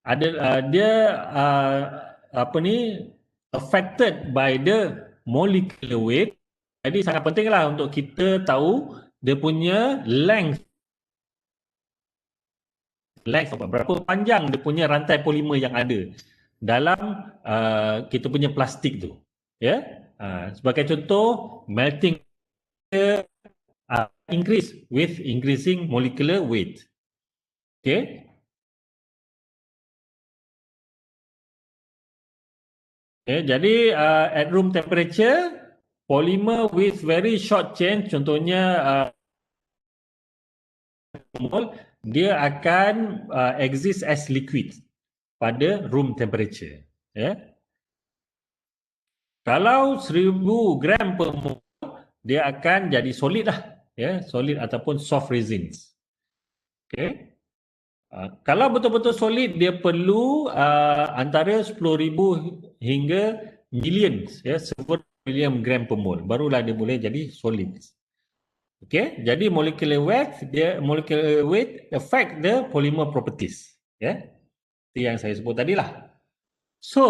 Ada dia apa ni, affected by the molecular weight. Jadi sangat pentinglah untuk kita tahu dia punya length berapa panjang dia punya rantai polimer yang ada dalam kita punya plastik tu. Ya. Sebagai contoh, melting increase with increasing molecular weight. Okay. Okay, jadi at room temperature, polymer with very short chain, contohnya dia akan exist as liquid pada room temperature. Ya. Kalau 1000 gram per mol, dia akan jadi solid lah. Ya, solid ataupun soft resins. Okay. Kalau betul-betul solid, dia perlu antara 10,000 hingga millions, ya, 10 million gram per mol. Barulah dia boleh jadi solid. Okay, jadi molecular weight affect the polymer properties. Ya, itu yang saya sebut tadi lah. So,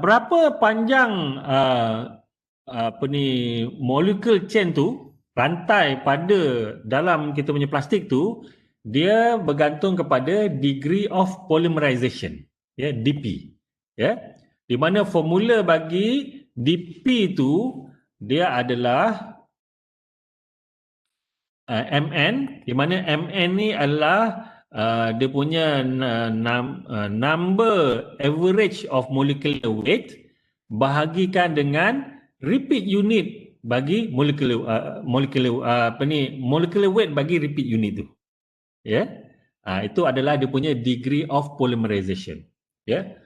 berapa panjang apa ni molecule chain tu, rantai pada dalam kita punya plastik tu, dia bergantung kepada degree of polymerization, ya, DP. Ya, di mana formula bagi DP tu dia adalah MN, di mana MN ni adalah dia punya number average of molecular weight bahagikan dengan repeat unit bagi molecular weight bagi repeat unit tu. Ya. Itu adalah dia punya degree of polymerization. Ya.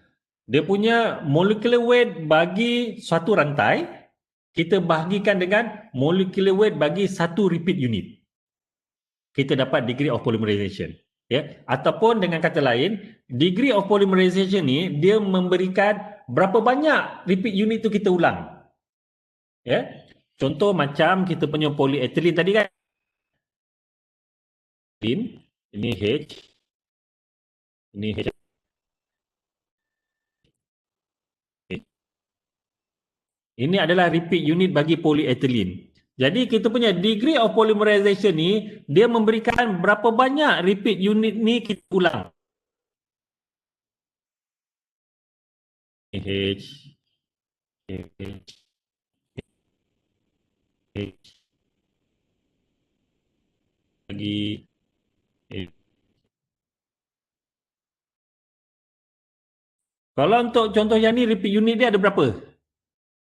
Dia punya molecular weight bagi satu rantai kita bahagikan dengan molecular weight bagi satu repeat unit. Kita dapat degree of polymerization. Ya, ataupun dengan kata lain, degree of polymerization ni dia memberikan berapa banyak repeat unit tu kita ulang. Ya. Contoh macam kita punya polyethylene tadi kan. Ini H. Ini H. Ini adalah repeat unit bagi polyethylene. Jadi kita punya degree of polymerization ni dia memberikan berapa banyak repeat unit ni kita ulang. H, H, H. bagi kalau untuk contoh yang ni repeat unit dia ada berapa?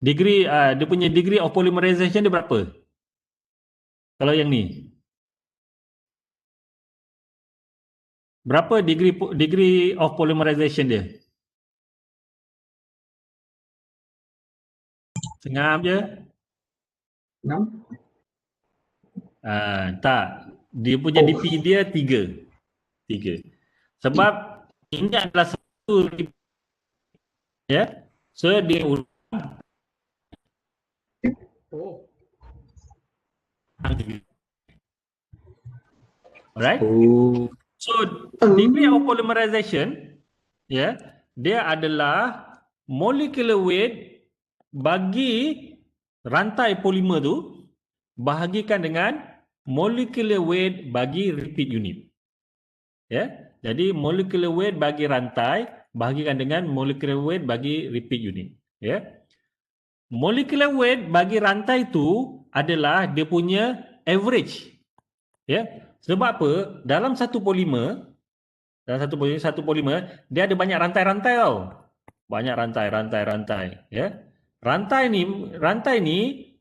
Degree dia punya degree of polymerization dia berapa? Kalau yang ni. Berapa degree of polymerization dia? Sengam je? 6. Tak. Dia punya Oh. DP dia 3. Sebab ini adalah satu ya. So dia ulang Oh. alright. Oh. So degree of polymerization ya, dia adalah molecular weight bagi rantai polimer tu bahagikan dengan molecular weight bagi repeat unit. Ya. Jadi molecular weight bagi rantai bahagikan dengan molecular weight bagi repeat unit. Ya. Molecular weight bagi rantai tu adalah dia punya average. Ya. Sebab apa? Dalam satu polimer dia ada banyak rantai-rantai tau. Banyak rantai. Ya. Rantai ni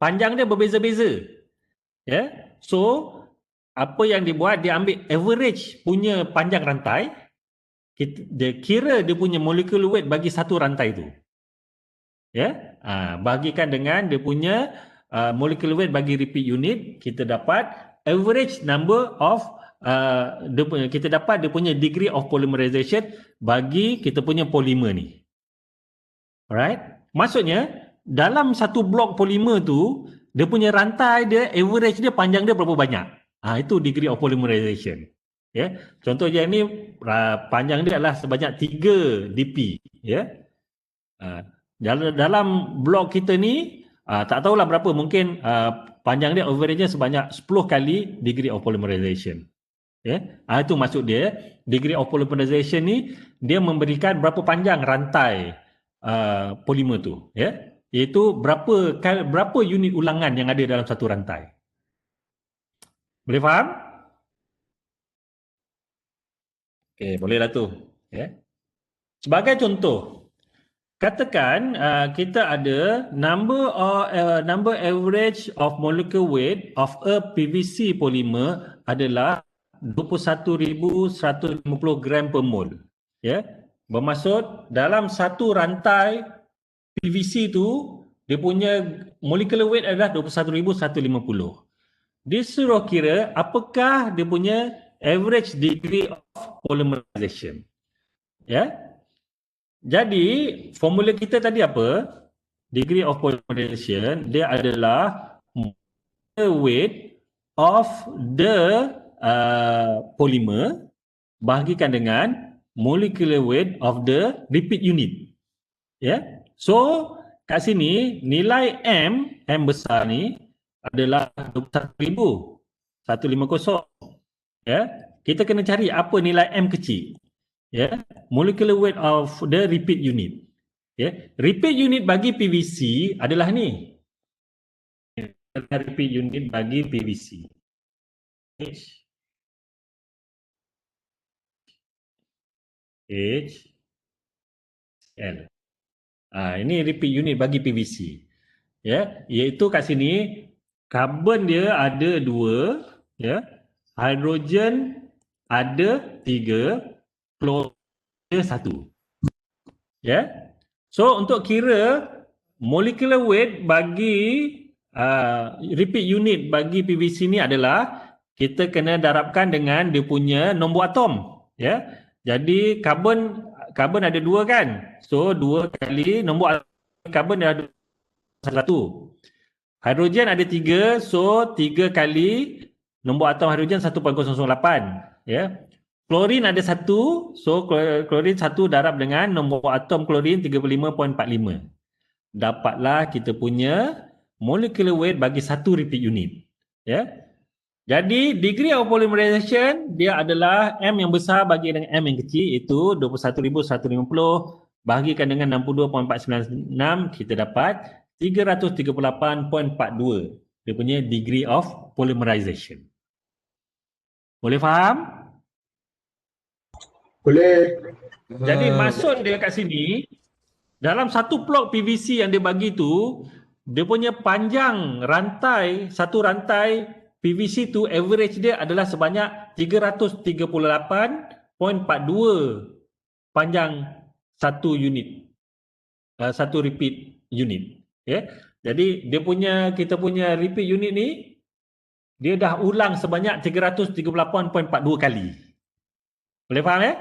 panjang dia berbeza-beza. Ya. So apa yang dibuat, dia ambil average punya panjang rantai, dia kira dia punya molecular weight bagi satu rantai tu. Ya. Bagikan dengan dia punya molecular weight bagi repeat unit, kita dapat average number of kita dapat dia punya degree of polymerization bagi kita punya polimer ni. Alright? Maksudnya dalam satu blok polimer tu, dia punya rantai dia, average dia, panjang dia berapa banyak. Itu degree of polymerization. Ya. Contoh yang ni panjang dia adalah sebanyak 3 dp. Ya. Dalam blok kita ni tak tahulah berapa, mungkin panjang dia average-nya sebanyak 10 kali degree of polymerization. Ya. Itu maksud dia, degree of polymerization ni dia memberikan berapa panjang rantai polimer tu, ya. Iaitu berapa unit ulangan yang ada dalam satu rantai. Boleh faham? Okey, bolehlah tu, ya. Sebagai contoh, katakan kita ada number average of molecular weight of a PVC polymer adalah 21,150 gram per mol. Ya. Bermaksud dalam satu rantai PVC tu dia punya molecular weight adalah 21,150. Disuruh kira apakah dia punya average degree of polymerization. Ya. Jadi formula kita tadi apa? Degree of polymerization dia adalah molecular weight of the polymer bahagikan dengan molecular weight of the repeat unit. Ya. So kat sini nilai M besar ni adalah 21,150. Ya. Kita kena cari apa nilai M kecil. Ya. Molecular weight of the repeat unit. Ya. Repeat unit bagi PVC adalah ni. Repeat unit bagi PVC. HL. Ini repeat unit bagi PVC. Ya, iaitu kat sini karbon dia ada 2, ya. Hidrogen ada 3, klorin ada 1. Ya. So untuk kira molecular weight bagi repeat unit bagi PVC ni adalah kita kena darabkan dengan dia punya nombor atom. Ya. Jadi karbon ada 2 kan. So 2 kali nombor atom karbon ada 1. Hidrogen ada 3, so 3 kali nombor atom hidrogen 1.008. Ya. Klorin ada 1, so klorin 1 darab dengan nombor atom klorin 35.45. Dapatlah kita punya molecular weight bagi satu repeat unit. Ya. Jadi degree of polymerization dia adalah M yang besar bagi dengan M yang kecil, iaitu 21,150 bahagikan dengan 62.496, kita dapat 338.42 dia punya degree of polymerization. Boleh faham? Boleh. Jadi maksud dia kat sini, dalam satu plot PVC yang dia bagi tu, dia punya panjang rantai, satu rantai PVC tu average dia adalah sebanyak 338.42 panjang satu unit, satu repeat unit. Okay? Jadi kita punya repeat unit ni, dia dah ulang sebanyak 338.42 kali. Boleh faham ya?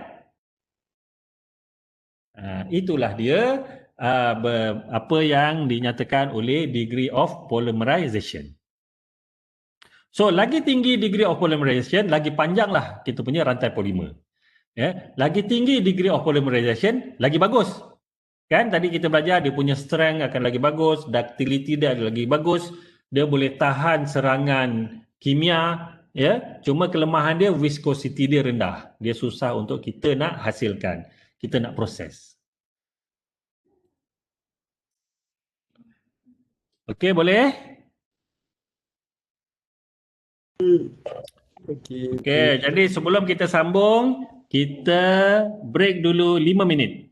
Itulah dia apa yang dinyatakan oleh degree of polymerization. So, lagi tinggi degree of polymerization, lagi panjanglah kita punya rantai polimer. Ya, lagi tinggi degree of polymerization, lagi bagus. Kan tadi kita belajar dia punya strength akan lagi bagus, ductility dia lagi bagus, dia boleh tahan serangan kimia, ya. Cuma kelemahan dia viscosity dia rendah. Dia susah untuk kita nak hasilkan, kita nak proses. Okey, boleh? Okey, jadi sebelum kita sambung, kita break dulu 5 minit.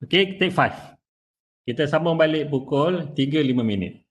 Okey, take 5. Kita sambung balik pukul 3.05 minit.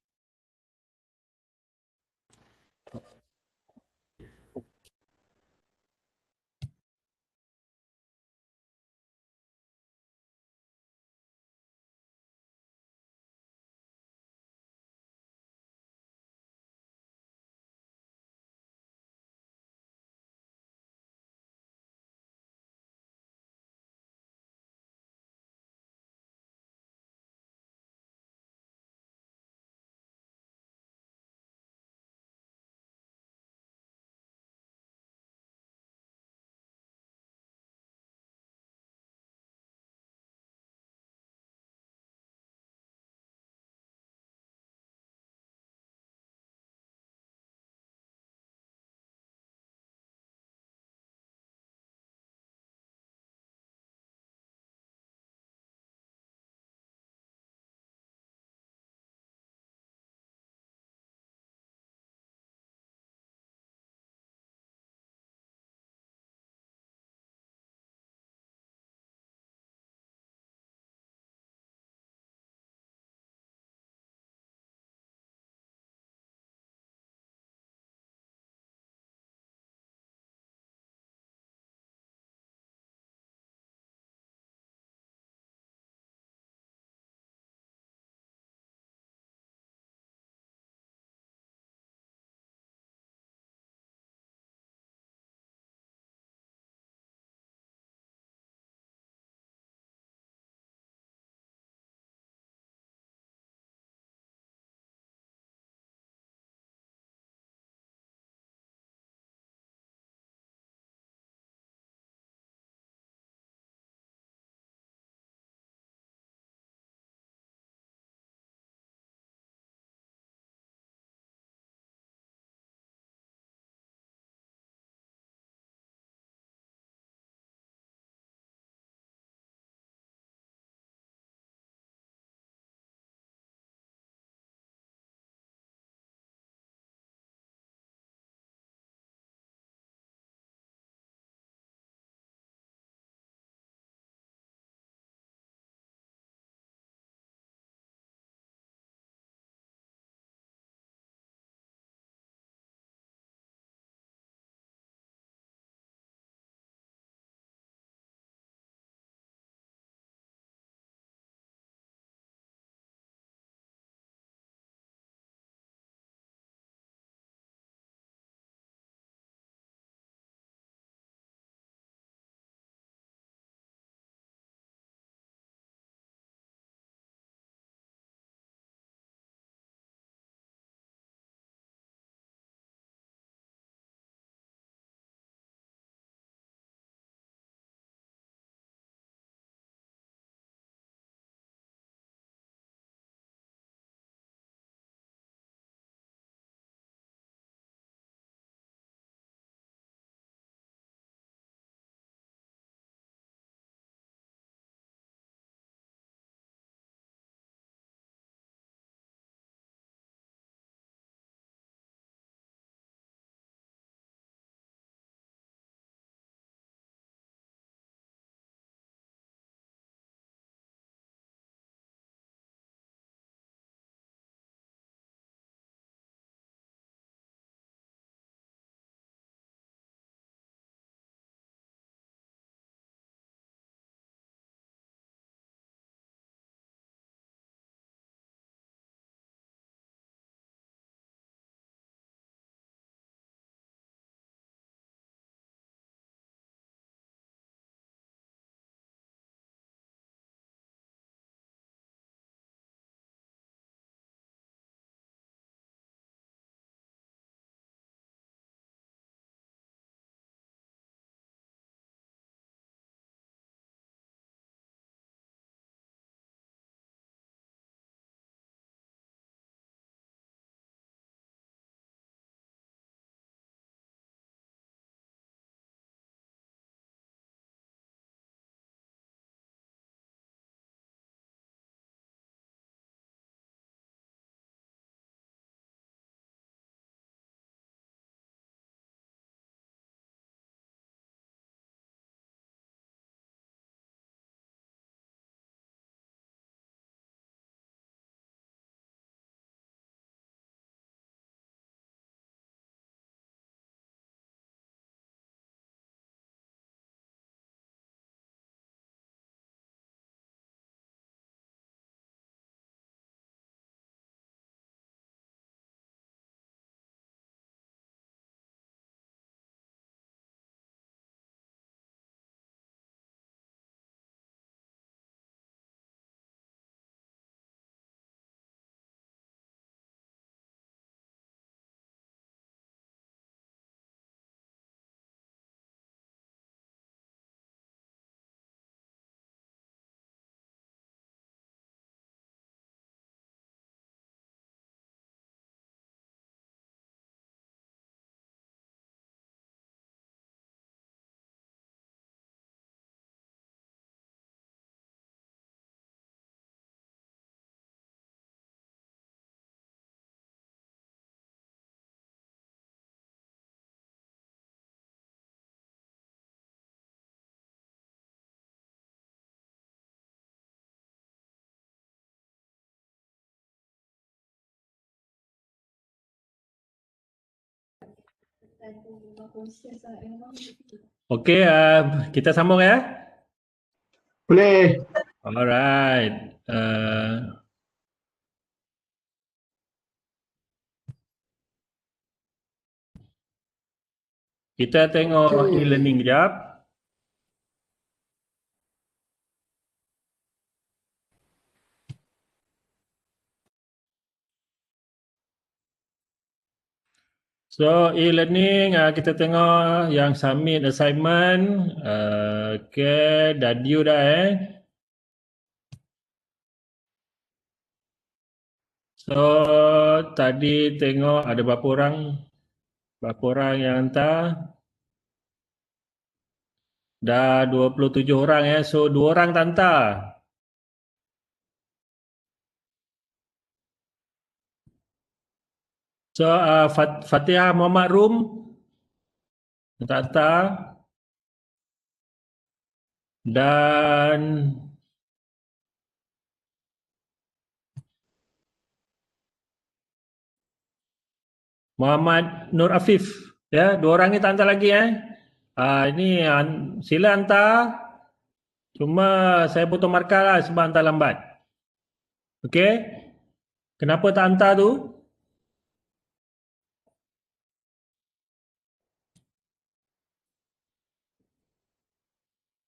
Okey, kita sambung ya. Boleh. Alright. Kita tengok e-learning kejap. So e-learning, kita tengok yang submit assignment. Okay, dah due dah So tadi tengok ada berapa orang yang hantar. Dah 27 orang So 2 orang tak hantar. So Fatihah Muhammad Rum tak hantar. Dan Muhammad Nur Afif, ya, 2 orang ni tak hantar lagi ini sila hantar. Cuma saya potong markah lah sebab hantar lambat. Okey? Kenapa tak hantar tu?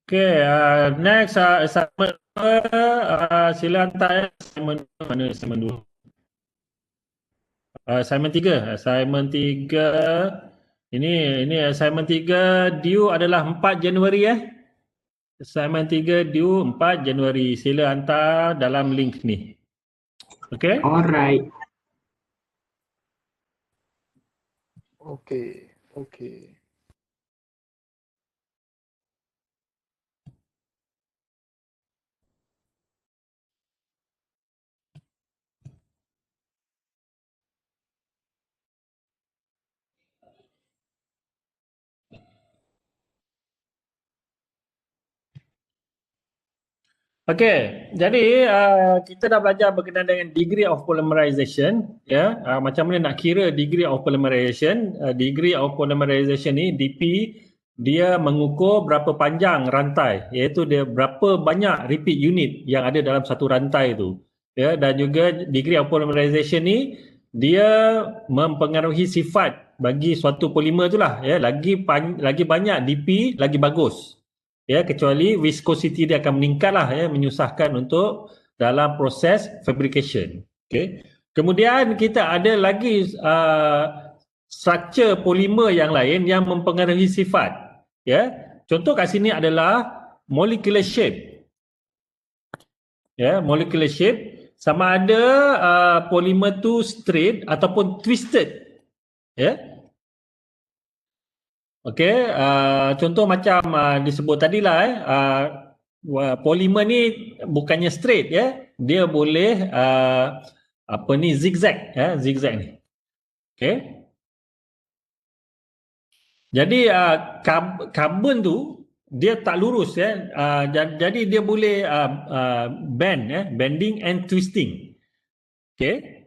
Okey, next assignment sila hantar assignment mana assignment 2? Assignment 3. Assignment 3. Ini assignment 3 due adalah 4 Januari Assignment 3 due 4 Januari. Sila hantar dalam link ni. Okay? Alright. Okay. Okey, jadi kita dah belajar berkenaan dengan degree of polymerization, ya. Macam mana nak kira degree of polymerization? Degree of polymerization ni DP dia mengukur berapa panjang rantai, iaitu dia berapa banyak repeat unit yang ada dalam satu rantai tu. Ya, dan juga degree of polymerization ni dia mempengaruhi sifat bagi suatu polimer itulah, ya. Lagi banyak DP lagi bagus. Ya, kecuali viscosity dia akan meningkat lah, menyusahkan untuk dalam proses fabrication. Okay. Kemudian kita ada lagi struktur polimer yang lain yang mempengaruhi sifat. Ya, contoh kat sini adalah molecular shape. Ya, molecular shape sama ada polimer tu straight ataupun twisted. Ya. Okey, contoh macam disebut tadilah polimer ni bukannya straight dia boleh zigzag zigzag ni. Okey. Jadi karbon tu dia tak lurus jadi dia boleh bending and twisting. Okey.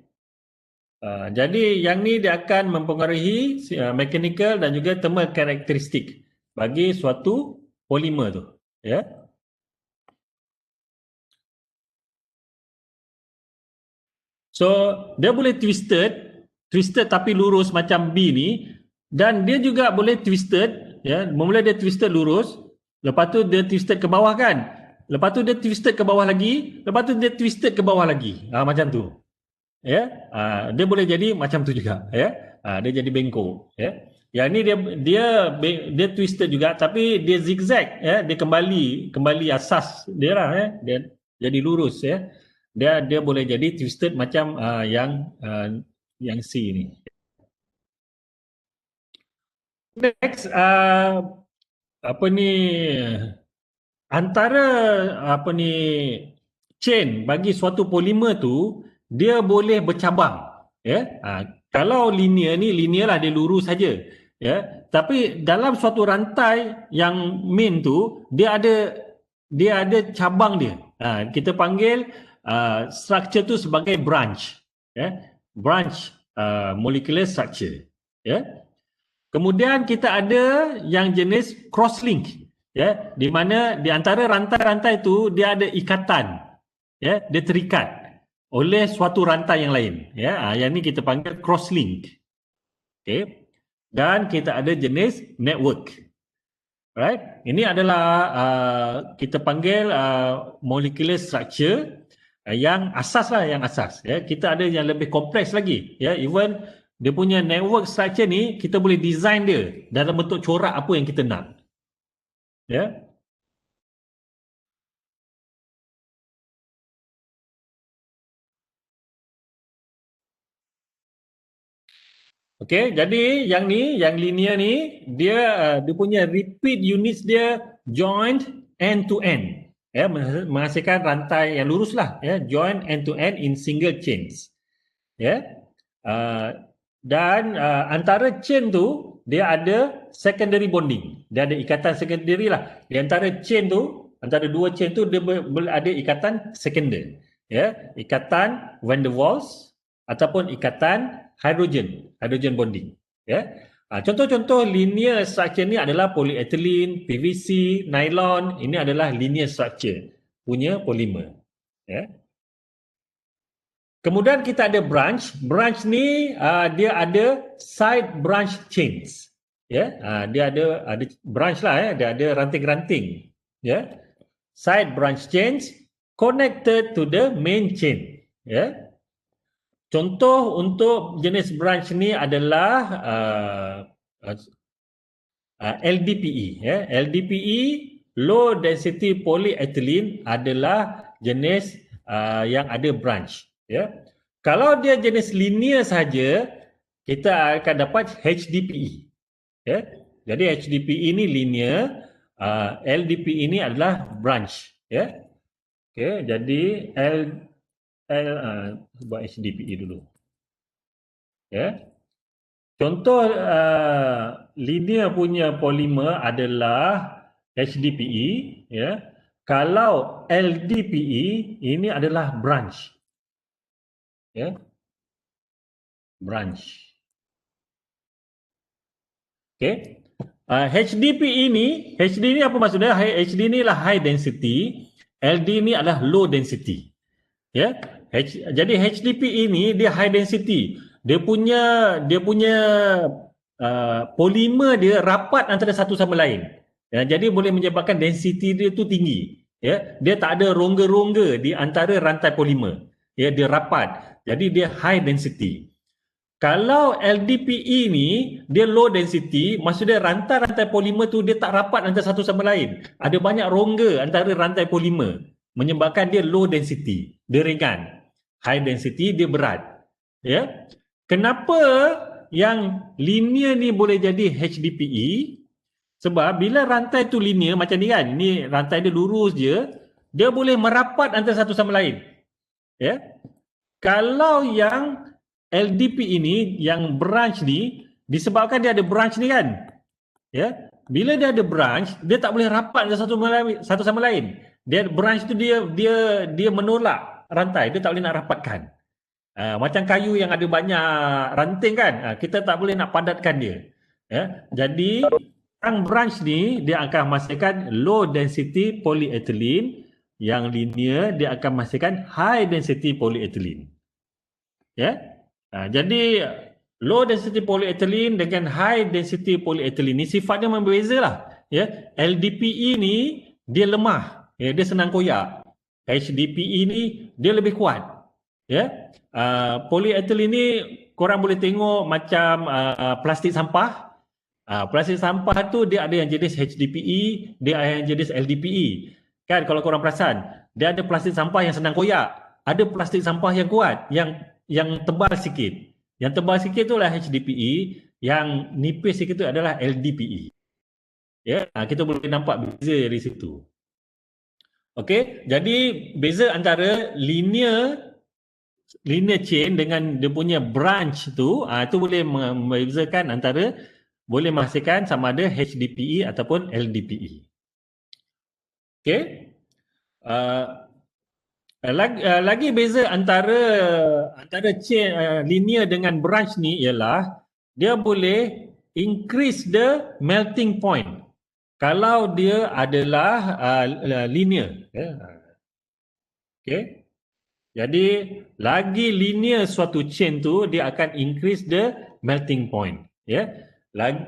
Jadi yang ni dia akan mempengaruhi mechanical dan juga thermal karakteristik bagi suatu polimer tu. Ya. So dia boleh twisted tapi lurus macam B ni, dan dia juga boleh twisted, mula dia twisted lurus, lepas tu dia twisted ke bawah kan. Lepas tu dia twisted ke bawah lagi, lepas tu dia twisted ke bawah lagi. Macam tu. Dia boleh jadi macam tu juga, dia jadi bengkok, Yang ni dia twisted juga tapi dia zigzag, dia kembali asas dia lah, dia jadi lurus, dia boleh jadi twisted macam yang C ni. Next antara chain bagi suatu polimer tu dia boleh bercabang, kalau linear ni linear lah, dia lurus saja, tapi dalam suatu rantai yang main tu dia ada cabang dia, kita panggil structure tu sebagai branch, branch molecular structure, Kemudian kita ada yang jenis cross-link, ya, di mana di antara rantai-rantai itu dia ada ikatan, ya, dia terikat oleh suatu rantai yang lain, ya. Yang ni kita panggil cross-link. Okay. Dan kita ada jenis network. Right? Ini adalah kita panggil molecular structure yang asas lah, yang asas. Ya. Kita ada yang lebih kompleks lagi. Ya. Even dia punya network structure ni, kita boleh design dia dalam bentuk corak apa yang kita nak. Ya. Okey, jadi yang ni, yang linear ni, dia punya repeat units dia joined end to end. Ya, menghasilkan rantai yang lurus lah, ya, join end to end in single chains. Ya. Dan antara chain tu dia ada secondary bonding. Dia ada ikatan secondary lah. Di antara chain tu, antara dua chain tu dia ada ikatan sekunder. Ya, ikatan van der Waals ataupun ikatan hydrogen bonding. Ya. Contoh-contoh linear structure ni adalah polyethylene, PVC, nylon. Ini adalah linear structure punya polimer. Ya. Kemudian kita ada branch. Branch ni dia ada side branch chains. Ya, dia ada branch lah, ya, dia ada ranting-ranting. Ya. Side branch chains connected to the main chain. Ya. Contoh untuk jenis branch ni adalah LDPE. Ya. LDPE, low density polyethylene, adalah jenis yang ada branch. Ya. Kalau dia jenis linear saja, kita akan dapat HDPE. Ya. Jadi HDPE ini linear, LDPE ini adalah branch. Ya. Okey, jadi buat HDPE dulu. Ya. Contoh linear punya polimer adalah HDPE. Ya. Kalau LDPE ini adalah branch. Ya. Branch. Okey. HDPE ini, HD ni apa maksudnya? HD ni lah high density, LD ni adalah low density. Ya. Jadi HDPE ini dia high density. Dia punya polimer dia rapat antara satu sama lain. Ya, jadi boleh menyebabkan density dia tu tinggi. Ya, dia tak ada rongga-rongga di antara rantai polimer. Ya, dia rapat. Jadi dia high density. Kalau LDPE ni dia low density, maksudnya rantai-rantai polimer tu dia tak rapat antara satu sama lain. Ada banyak rongga antara rantai polimer, menyebabkan dia low density. Dia ringan. High density dia berat. Ya. Kenapa yang linear ni boleh jadi HDPE? Sebab bila rantai tu linear macam ni kan, ni rantai dia lurus je, dia boleh merapat antara satu sama lain. Ya. Kalau yang LDP ini, yang branch ni, disebabkan dia ada branch ni kan, ya, bila dia ada branch, dia tak boleh rapat satu sama lain. Dia branch tu dia menolak rantai, dia tak boleh nak rapatkan. Macam kayu yang ada banyak ranting kan, kita tak boleh nak padatkan dia. Ya, jadi yang branch ni dia akan menghasilkan low density polyethylene, yang linear dia akan menghasilkan high density polyethylene. Ya. Jadi low density polyethylene dengan high density polyethylene ni sifatnya berbeza lah. Ya. LDPE ni dia lemah, ya, dia senang koyak. HDPE ni dia lebih kuat. Ya. Polyethylene ni korang boleh tengok macam plastik sampah. Plastik sampah tu dia ada yang jenis HDPE, dia ada yang jenis LDPE. Kan kalau korang perasan, dia ada plastik sampah yang senang koyak, ada plastik sampah yang kuat, yang tebal sikit. Yang tebal sikit itulah HDPE, yang nipis sikit itu adalah LDPE. Ya, kita boleh nampak beza dari situ. Okey, jadi beza antara linear chain dengan dia punya branch tu, itu boleh membezakan antara, boleh menghasilkan sama ada HDPE ataupun LDPE. Okey. Lagi beza antara chain linear dengan branch ni ialah dia boleh increase the melting point. Kalau dia adalah linear. Okay. Jadi lagi linear suatu chain tu, dia akan increase the melting point.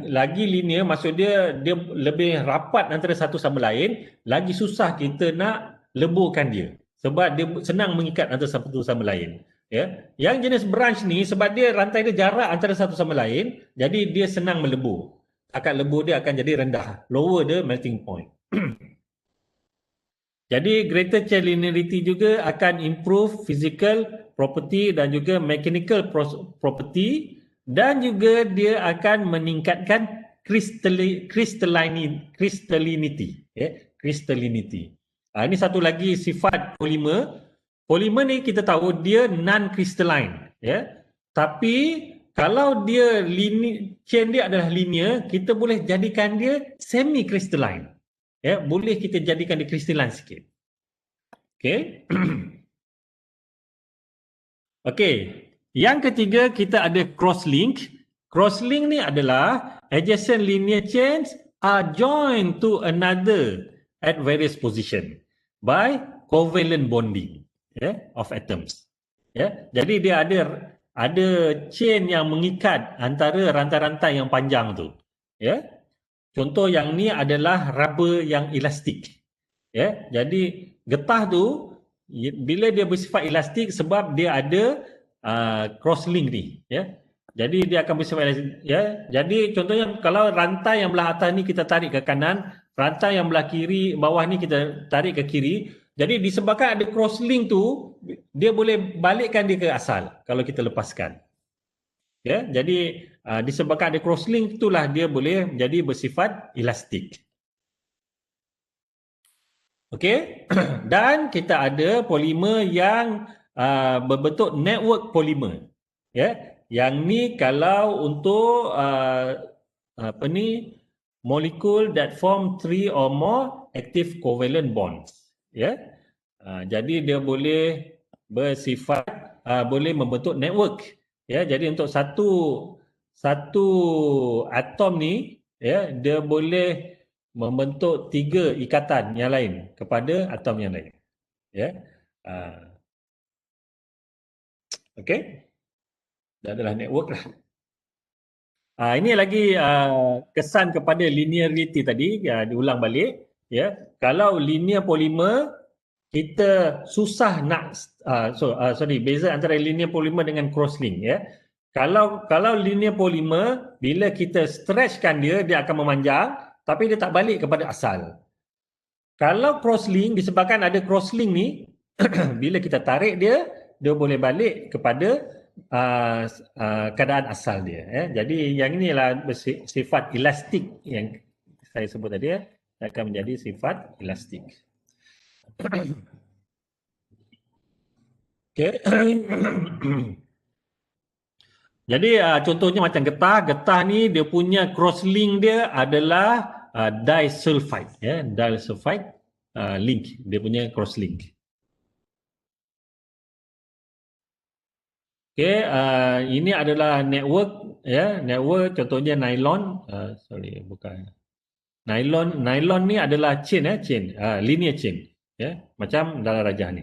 Lagi linear maksud dia lebih rapat antara satu sama lain, lagi susah kita nak leburkan dia. Sebab dia senang mengikat antara satu sama lain. Yang jenis branch ni sebab dia rantai dia jarak antara satu sama lain, jadi dia senang melebur. Akad lebur dia akan jadi rendah, lower the melting point. Jadi greater chain linearity juga akan improve physical property dan juga mechanical property, dan juga dia akan meningkatkan crystallinity. Ini satu lagi sifat polimer. Polimer ni kita tahu dia non-crystalline. Tapi kalau dia chain dia adalah linear, kita boleh jadikan dia semi-crystalline. Boleh kita jadikan dia crystalline sikit. Okay. Okay. Yang ketiga, kita ada crosslink. Crosslink ni adalah adjacent linear chains are joined to another at various position by covalent bonding of atoms. Jadi dia ada chain yang mengikat antara rantai-rantai yang panjang tu. Contoh yang ni adalah rubber yang elastik. Jadi getah tu bila dia bersifat elastik sebab dia ada crosslink ni. Jadi dia akan bersifat elastik. Jadi contohnya kalau rantai yang belah atas ni kita tarik ke kanan, rantai yang belah kiri bawah ni kita tarik ke kiri. Jadi disebabkan ada crosslink tu, dia boleh balikkan dia ke asal kalau kita lepaskan. Jadi disebabkan ada crosslink itulah dia boleh jadi bersifat elastik. Okey. Dan kita ada polimer yang berbentuk network polimer. Yang ni kalau untuk molekul that form 3 or more active covalent bonds. Jadi dia boleh bersifat boleh membentuk network. Jadi untuk satu atom ni dia boleh membentuk 3 ikatan yang lain kepada atom yang lain. Okey. Dah adalah network lah. Ini lagi kesan kepada linearity tadi, diulang balik. Kalau linear polymer, kita susah nak beza antara linear polymer dengan crosslink. Kalau linear polymer, bila kita stretchkan dia akan memanjang, tapi dia tak balik kepada asal. Kalau crosslink, disebabkan ada crosslink ni, bila kita tarik dia boleh balik kepada keadaan asal dia. Jadi yang inilah sifat elastik yang saya sebut tadi, akan menjadi sifat elastik. Okay. Jadi contohnya macam getah. Getah ni dia punya crosslink dia adalah disulfide. Disulfide link. Dia punya crosslink. Okay, ini adalah network. Network contohnya nylon. Nylon ni adalah chain. Linear chain. Macam dalam rajah ni.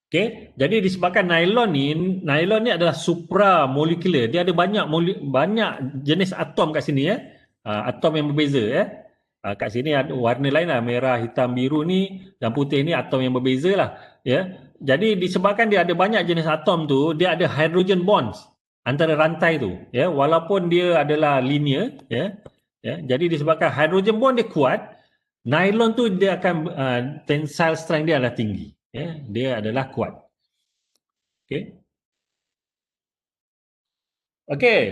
Okay, jadi disebabkan nylon ni adalah supramolekular. Dia ada banyak jenis atom kat sini. Atom yang berbeza. Kat sini ada warna lain lah, merah, hitam, biru ni dan putih ni atom yang berbeza lah. Jadi disebabkan dia ada banyak jenis atom tu, dia ada hydrogen bonds antara rantai tu. Walaupun dia adalah linear. Jadi disebabkan hydrogen bond dia kuat, nylon tu dia akan tensile strength dia adalah tinggi. Dia adalah kuat. Okey.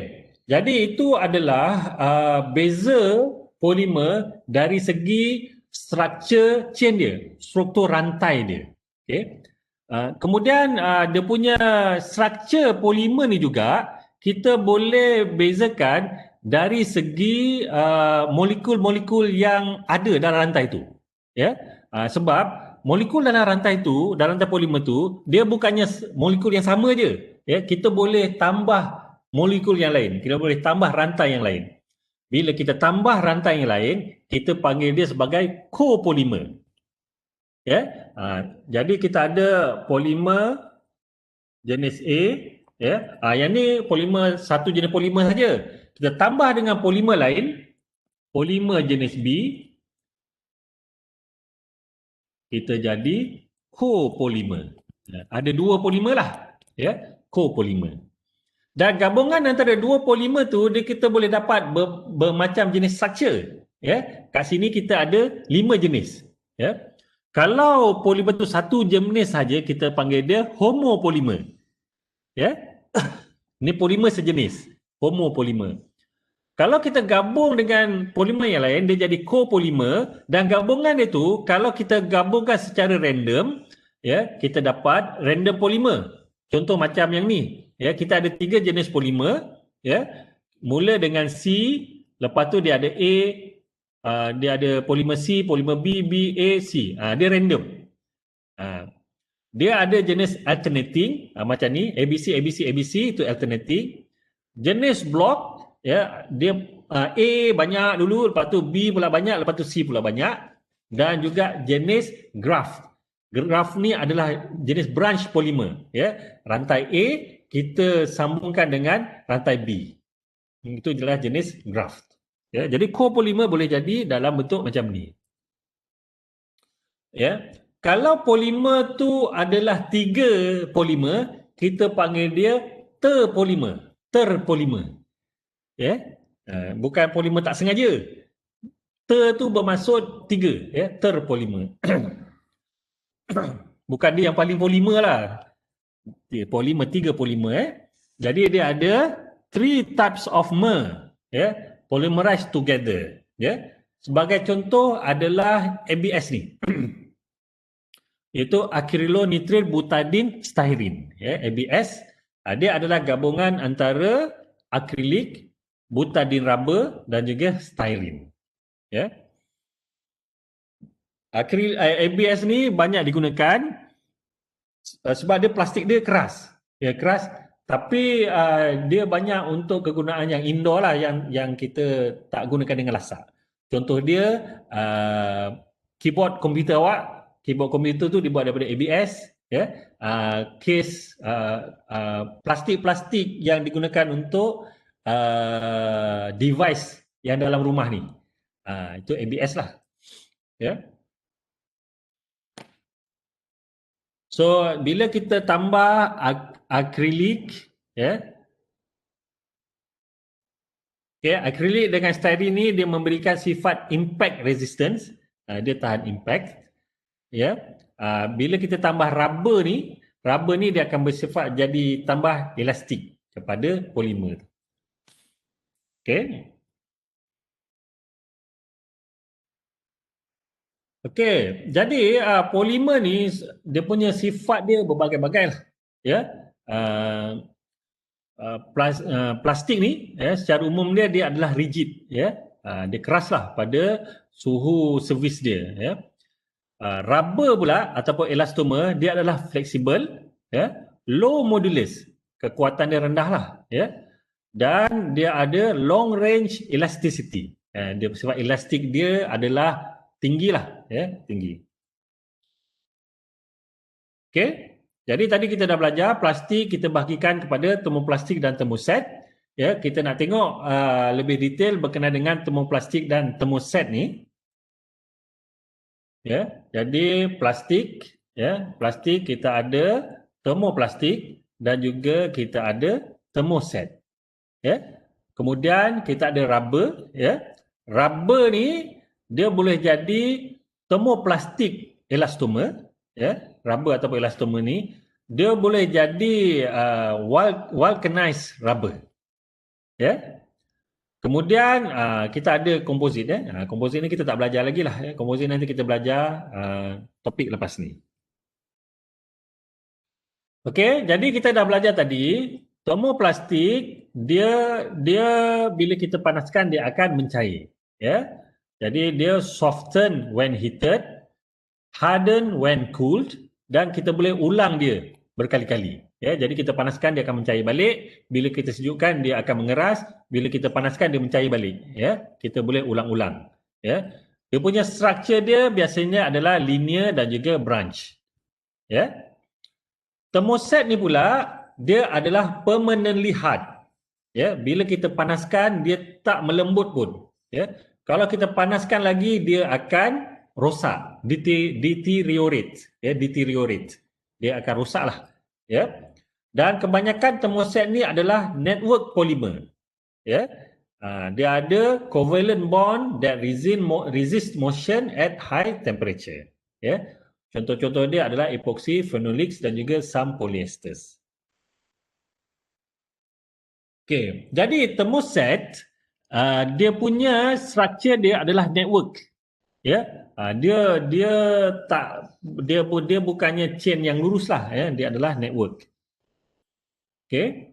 Jadi itu adalah beza polimer dari segi struktur chain dia, struktur rantai dia. Kemudian dia punya struktur polimer ni juga kita boleh bezakan dari segi molekul-molekul yang ada dalam rantai tu. Sebab molekul dalam rantai tu, dalam rantai polimer tu, dia bukannya molekul yang sama je. ya, kita boleh tambah molekul yang lain, kita boleh tambah rantai yang lain. Bila kita tambah rantai yang lain, kita panggil dia sebagai copolymer. Ya, jadi kita ada polimer jenis A, ya. Yang ni polimer, satu jenis polimer saja. Kita tambah dengan polimer lain, polimer jenis B, kita jadi copolymer. Ada dua polimer lah, ya, copolymer. Dan gabungan antara dua polimer tu kita boleh dapat bermacam jenis structure, ya. Kat sini kita ada 5 jenis, ya. Kalau polimer tu satu jenis saja, kita panggil dia homopolimer, ya. Ini polimer sejenis, homopolimer. Kalau kita gabung dengan polimer yang lain, dia jadi copolimer, dan gabungan itu kalau kita gabungkan secara random, ya, kita dapat random polimer. Contoh macam yang ni, ya, kita ada 3 jenis polimer, ya. Mula dengan C, lepas tu dia ada A, dia ada polimer C, polimer B, B, A, C. Dia random. Dia ada jenis alternating, macam ni, ABC, ABC, ABC, itu alternating. Jenis block, ya, dia A banyak dulu, lepas tu B pula banyak, lepas tu C pula banyak. Dan juga jenis graph. Graph ni adalah jenis branch polymer, ya. Rantai A kita sambungkan dengan rantai B. Itu adalah jenis graph. Ya, jadi copolymer boleh jadi dalam bentuk macam ni. Ya. Kalau polimer tu adalah 3 polimer, kita panggil dia terpolimer. Terpolimer. Ya. Bukan polimer tak sengaja. Ter tu bermaksud 3, ya, terpolimer. Bukan dia yang paling polimer lah. Polimer, 3 polimer. Jadi dia ada 3 types of mer, ya, polymerized together, ya. Sebagai contoh adalah ABS ni. Iaitu acrylonitrile butadiene styrene, ya, ABS. Dia adalah gabungan antara akrilik, butadiene rubber dan juga styrene, ya. ABS ni banyak digunakan sebab dia plastik dia keras, ya, keras. Tapi dia banyak untuk kegunaan yang indoor lah, yang kita tak gunakan dengan lasak. Contoh dia keyboard komputer awak, keyboard komputer tu dibuat daripada ABS, ya. Case plastik-plastik yang digunakan untuk device yang dalam rumah ni, itu ABS lah, ya. So bila kita tambah akrilik, ya, okay, akrilik dengan styrene ni dia memberikan sifat impact resistance, dia tahan impact, ya. Bila kita tambah rubber ni dia akan bersifat jadi tambah elastik kepada polimer. Okey. Okey, jadi polimer ni dia punya sifat dia berbagai-bagai lah, ya. Plastik ni, ya, secara umum dia adalah rigid, ya. Dia keras lah pada suhu servis dia, ya. Rubber pula ataupun elastomer dia adalah fleksibel, ya, low modulus, kekuatan dia rendah lah, ya, dan dia ada long range elasticity. Dia bersifat elastik dia adalah tinggi lah, ya, tinggi. Okey, jadi tadi kita dah belajar plastik kita bahagikan kepada termoplastik dan termoset, ya. Kita nak tengok lebih detail berkenaan dengan termoplastik dan termoset ni, ya. Jadi plastik, ya, plastik kita ada termoplastik dan juga kita ada termoset, ya. Kemudian kita ada rubber, ya. Rubber ni dia boleh jadi termoplastik elastomer, ya. Rubber ataupun elastomer ni dia boleh jadi vulcanized rubber, ya. Kemudian kita ada komposit, ya. Komposit ni kita tak belajar lagi lah, ya. Komposit nanti kita belajar topik lepas ni. Okey, jadi kita dah belajar tadi termoplastik dia bila kita panaskan dia akan mencair, ya. Jadi dia soften when heated, harden when cooled, dan kita boleh ulang dia berkali-kali, Ya, jadi kita panaskan dia akan mencair balik, bila kita sejukkan dia akan mengeras, bila kita panaskan dia mencair balik. Ya, kita boleh ulang-ulang. Ya, dia punya struktur dia biasanya adalah linear dan juga branch. Ya, thermoset ni pula dia adalah permanently hard. Ya, bila kita panaskan dia tak melembut pun. Ya, kalau kita panaskan lagi dia akan rosak, deteriorate. Ya, deteriorate. Dia akan rosaklah. Ya. Dan kebanyakan thermoset ni adalah network polymer. Ya. Dia ada covalent bond that resist motion at high temperature. Ya. Contoh-contoh dia adalah epoxy, phenolics dan juga some polyesters. Okey, jadi thermoset dia punya structure dia adalah network. Ya. Dia tak dia bukannya chain yang lurus lah ya, dia adalah network. Okey.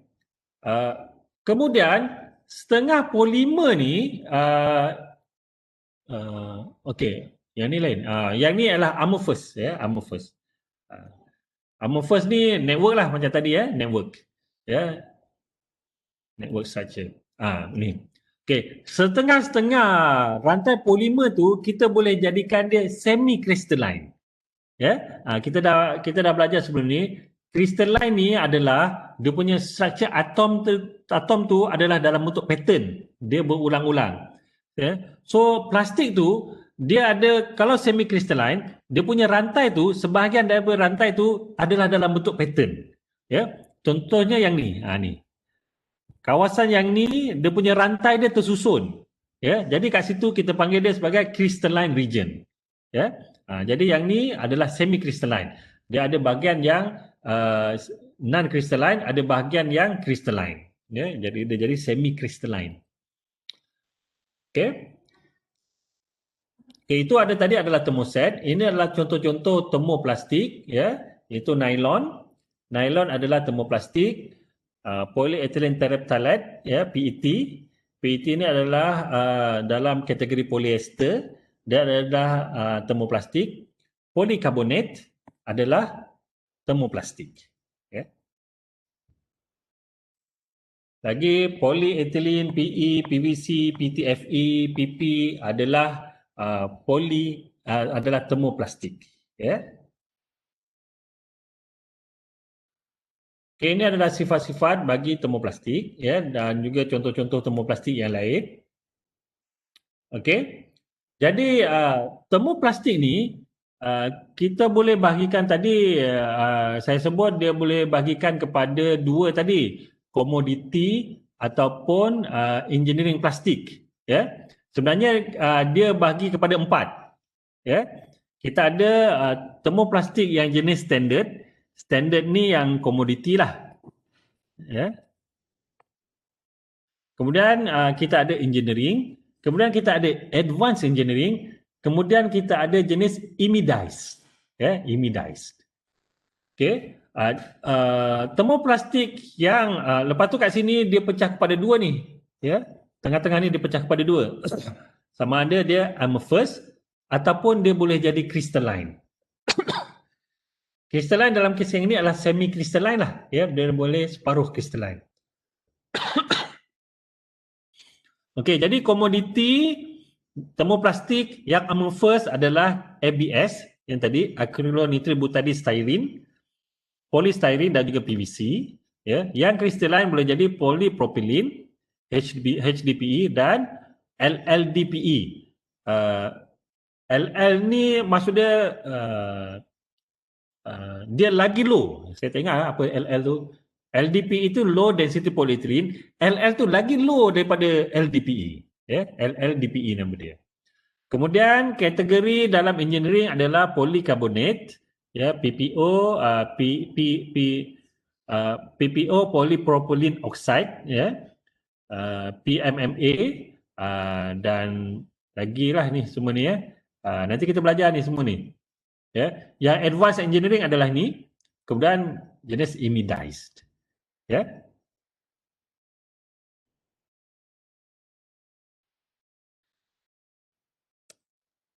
Kemudian setengah polimer ni okey, yang ni lain. Yang ni adalah amorphous ya, amorphous. Amorphous ni network lah macam tadi ya, network. Ya, network structure. Ni. Okey, setengah-setengah rantai polimer tu kita boleh jadikan dia semi crystalline. Ya, kita dah belajar sebelum ni. Crystalline ni adalah dia punya structure atom tu adalah dalam bentuk pattern. Dia berulang-ulang. Ya. So plastik tu dia ada, kalau semi crystalline, dia punya rantai tu sebahagian daripada rantai tu adalah dalam bentuk pattern. Ya. Contohnya yang ni. Ni. Kawasan yang ni dia punya rantai dia tersusun. Ya. Jadi kat situ kita panggil dia sebagai crystalline region. Ya. Jadi yang ni adalah semi crystalline. Dia ada bahagian yang non crystalline, ada bahagian yang crystalline. Ya, jadi dia jadi semi crystalline. Okey. Okay, itu ada tadi adalah thermoset. Ini adalah contoh-contoh termoplastik ya, iaitu nylon. Nylon adalah termoplastik. Polyethylene terephthalate ya, PET. PET ini adalah dalam kategori polyester. Dia adalah termoplastik. Polikarbonat adalah termoplastik. Ya. Lagi polyethylene, PE, PVC, PTFE, PP adalah adalah termoplastik. Ya. Okay, ini adalah sifat-sifat bagi termoplastik ya, dan juga contoh-contoh termoplastik yang lain. Okey. Jadi termoplastik ni kita boleh bahagikan tadi saya sebut dia boleh bahagikan kepada dua tadi, komoditi ataupun engineering plastik ya. Sebenarnya dia bahagi kepada 4 ya. Kita ada termoplastik yang jenis standard. Standard ni yang komoditi lah ya. Kemudian kita ada engineering, kemudian kita ada advanced engineering, kemudian kita ada jenis imidized ya, imidized. Okey, termoplastik yang lepas tu kat sini dia pecah kepada 2 ni ya. Tengah-tengah ni dia pecah kepada 2. Sama ada dia amorphous ataupun dia boleh jadi crystalline. Crystalline dalam kes yang ini adalah semi crystalline lah ya, dia boleh separuh crystalline. Okey, jadi komoditi termoplastik yang amorphous adalah ABS yang tadi, acrylonitrile-butadiene, polystyrene dan juga PVC ya. Yang crystalline boleh jadi polypropylene, HDPE dan LLDPE. LL ni maksudnya dia lagi low. Saya tengok apa LL tu. LDPE itu low density polyethylene, LL tu lagi low daripada LDPE. Ya, LLDPE nama dia. Kemudian kategori dalam engineering adalah polikarbonat, ya, PPO, PPO polypropylene oxide, ya, PMMA dan lagi lah ni semua ni ya. Nanti kita belajar ni semua ni. Ya, yang advanced engineering adalah ni, kemudian jenis imidized. Ya.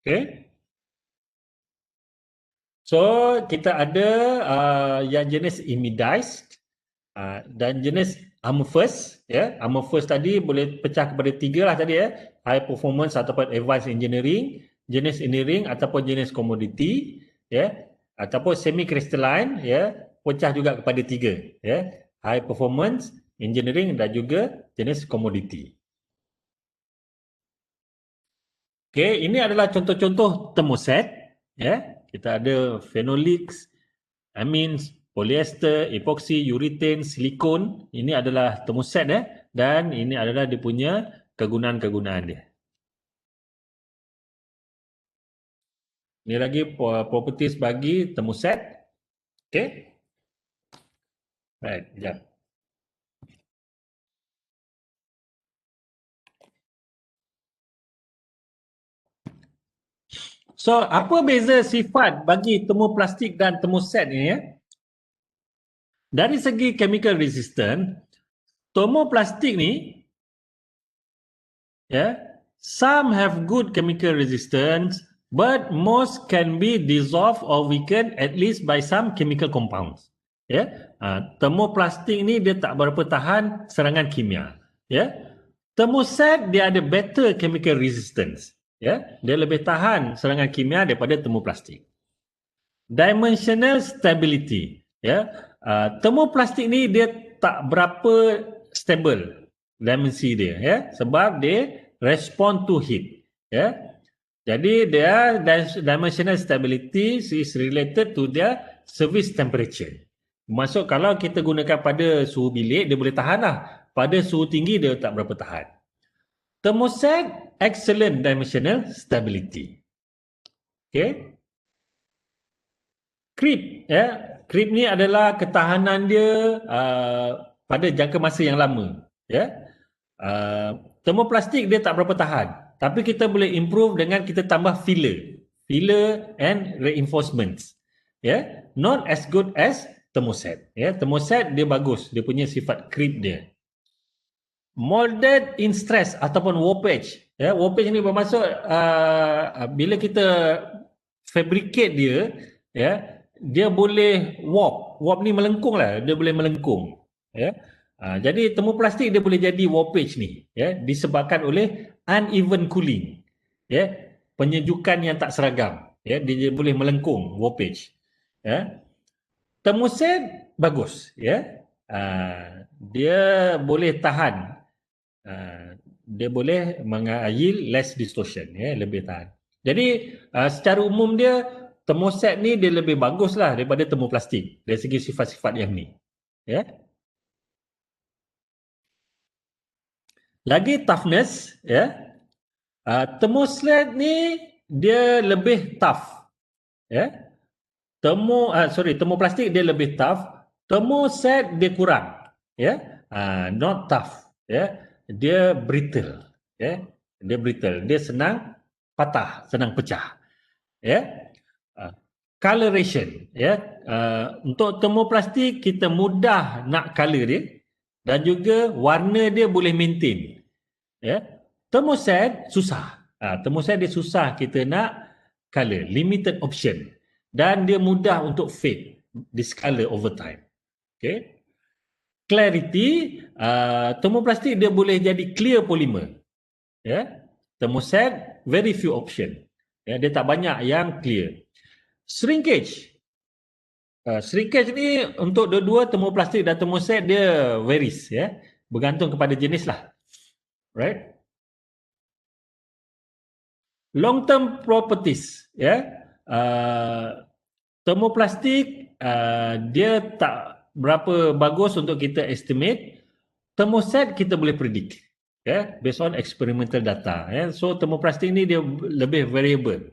Okay. So kita ada yang jenis imidized Dan jenis amorphous, ya, amorphous tadi boleh pecah kepada 3 lah tadi, ya, high performance ataupun advanced engineering, jenis engineering ataupun jenis commodity, ya, ataupun semi crystalline, ya, pecah juga kepada 3, ya, high performance, engineering dan juga jenis commodity. Okey, ini adalah contoh-contoh thermoset, ya. Kita ada phenolics, amines, polyester, epoxy, urethane, silikon. Ini adalah thermoset, dan ini adalah dia punya kegunaan-kegunaan dia. Ini lagi properties bagi thermoset. Okey. Right, sekejap. So, apa beza sifat bagi termoplastik dan thermoset ni, ya? Dari segi chemical resistant, termoplastik ni, ya, some have good chemical resistance, but most can be dissolved or weakened at least by some chemical compounds. Ya, termoplastik ni dia tak berapa tahan serangan kimia. Ya, thermoset dia ada better chemical resistance. Ya, dia lebih tahan serangan kimia daripada termoplastik. Dimensional stability. Ya, termoplastik ni dia tak berapa stable dimensi dia, ya, sebab dia respond to heat, ya. Jadi dia dimensional stability is related to their service temperature. Maksud kalau kita gunakan pada suhu bilik dia boleh tahan lah, pada suhu tinggi dia tak berapa tahan. Thermoset excellent dimensional stability. Okay. Creep, ya. Creep ni adalah ketahanan dia pada jangka masa yang lama, ya. Termoplastik dia tak berapa tahan, tapi kita boleh improve dengan kita tambah filler and reinforcements, ya. Not as good as thermoset, ya. Thermoset dia bagus, dia punya sifat creep dia. Molded in stress ataupun warpage, ya. Warpage ni bermaksud bila kita fabricate dia, ya, dia boleh warp ni melengkung lah, dia boleh melengkung, ya. Jadi termoplastik dia boleh jadi warpage ni, ya, disebabkan oleh uneven cooling, ya, penyejukan yang tak seragam, ya, dia boleh melengkung, warpage, ya. Thermoset bagus, ya, dia boleh tahan, dia boleh yield less distortion, ya, lebih tahan. Jadi secara umum dia thermoset ni dia lebih bagus lah daripada termoplastik dari segi sifat-sifat yang ni, ya. Lagi toughness, ya. Thermoset ni dia lebih tough, ya. Termoplastik dia lebih tough, thermoset dia kurang, ya. Not tough, ya. Dia brittle, ya. Dia brittle, dia senang patah, senang pecah, ya. Coloration, ya. Untuk termoplastik kita mudah nak color dia dan juga warna dia boleh maintain, ya. Thermoset susah. Thermoset dia susah kita nak color, limited option, dan dia mudah untuk fade, discolor over time. Okay. Clarity, termoplastik dia boleh jadi clear polymer, ya. Thermoset very few option, ya, dia tak banyak yang clear. Shrinkage, shrinkage ni untuk dua-dua termoplastik dan thermoset dia varies, ya, bergantung kepada jenis lah, right. Long term properties, ya. Termoplastik dia tak berapa bagus untuk kita estimate. Thermoset kita boleh predict, ya, based on experimental data, ya. So termoplastik ni dia lebih variable.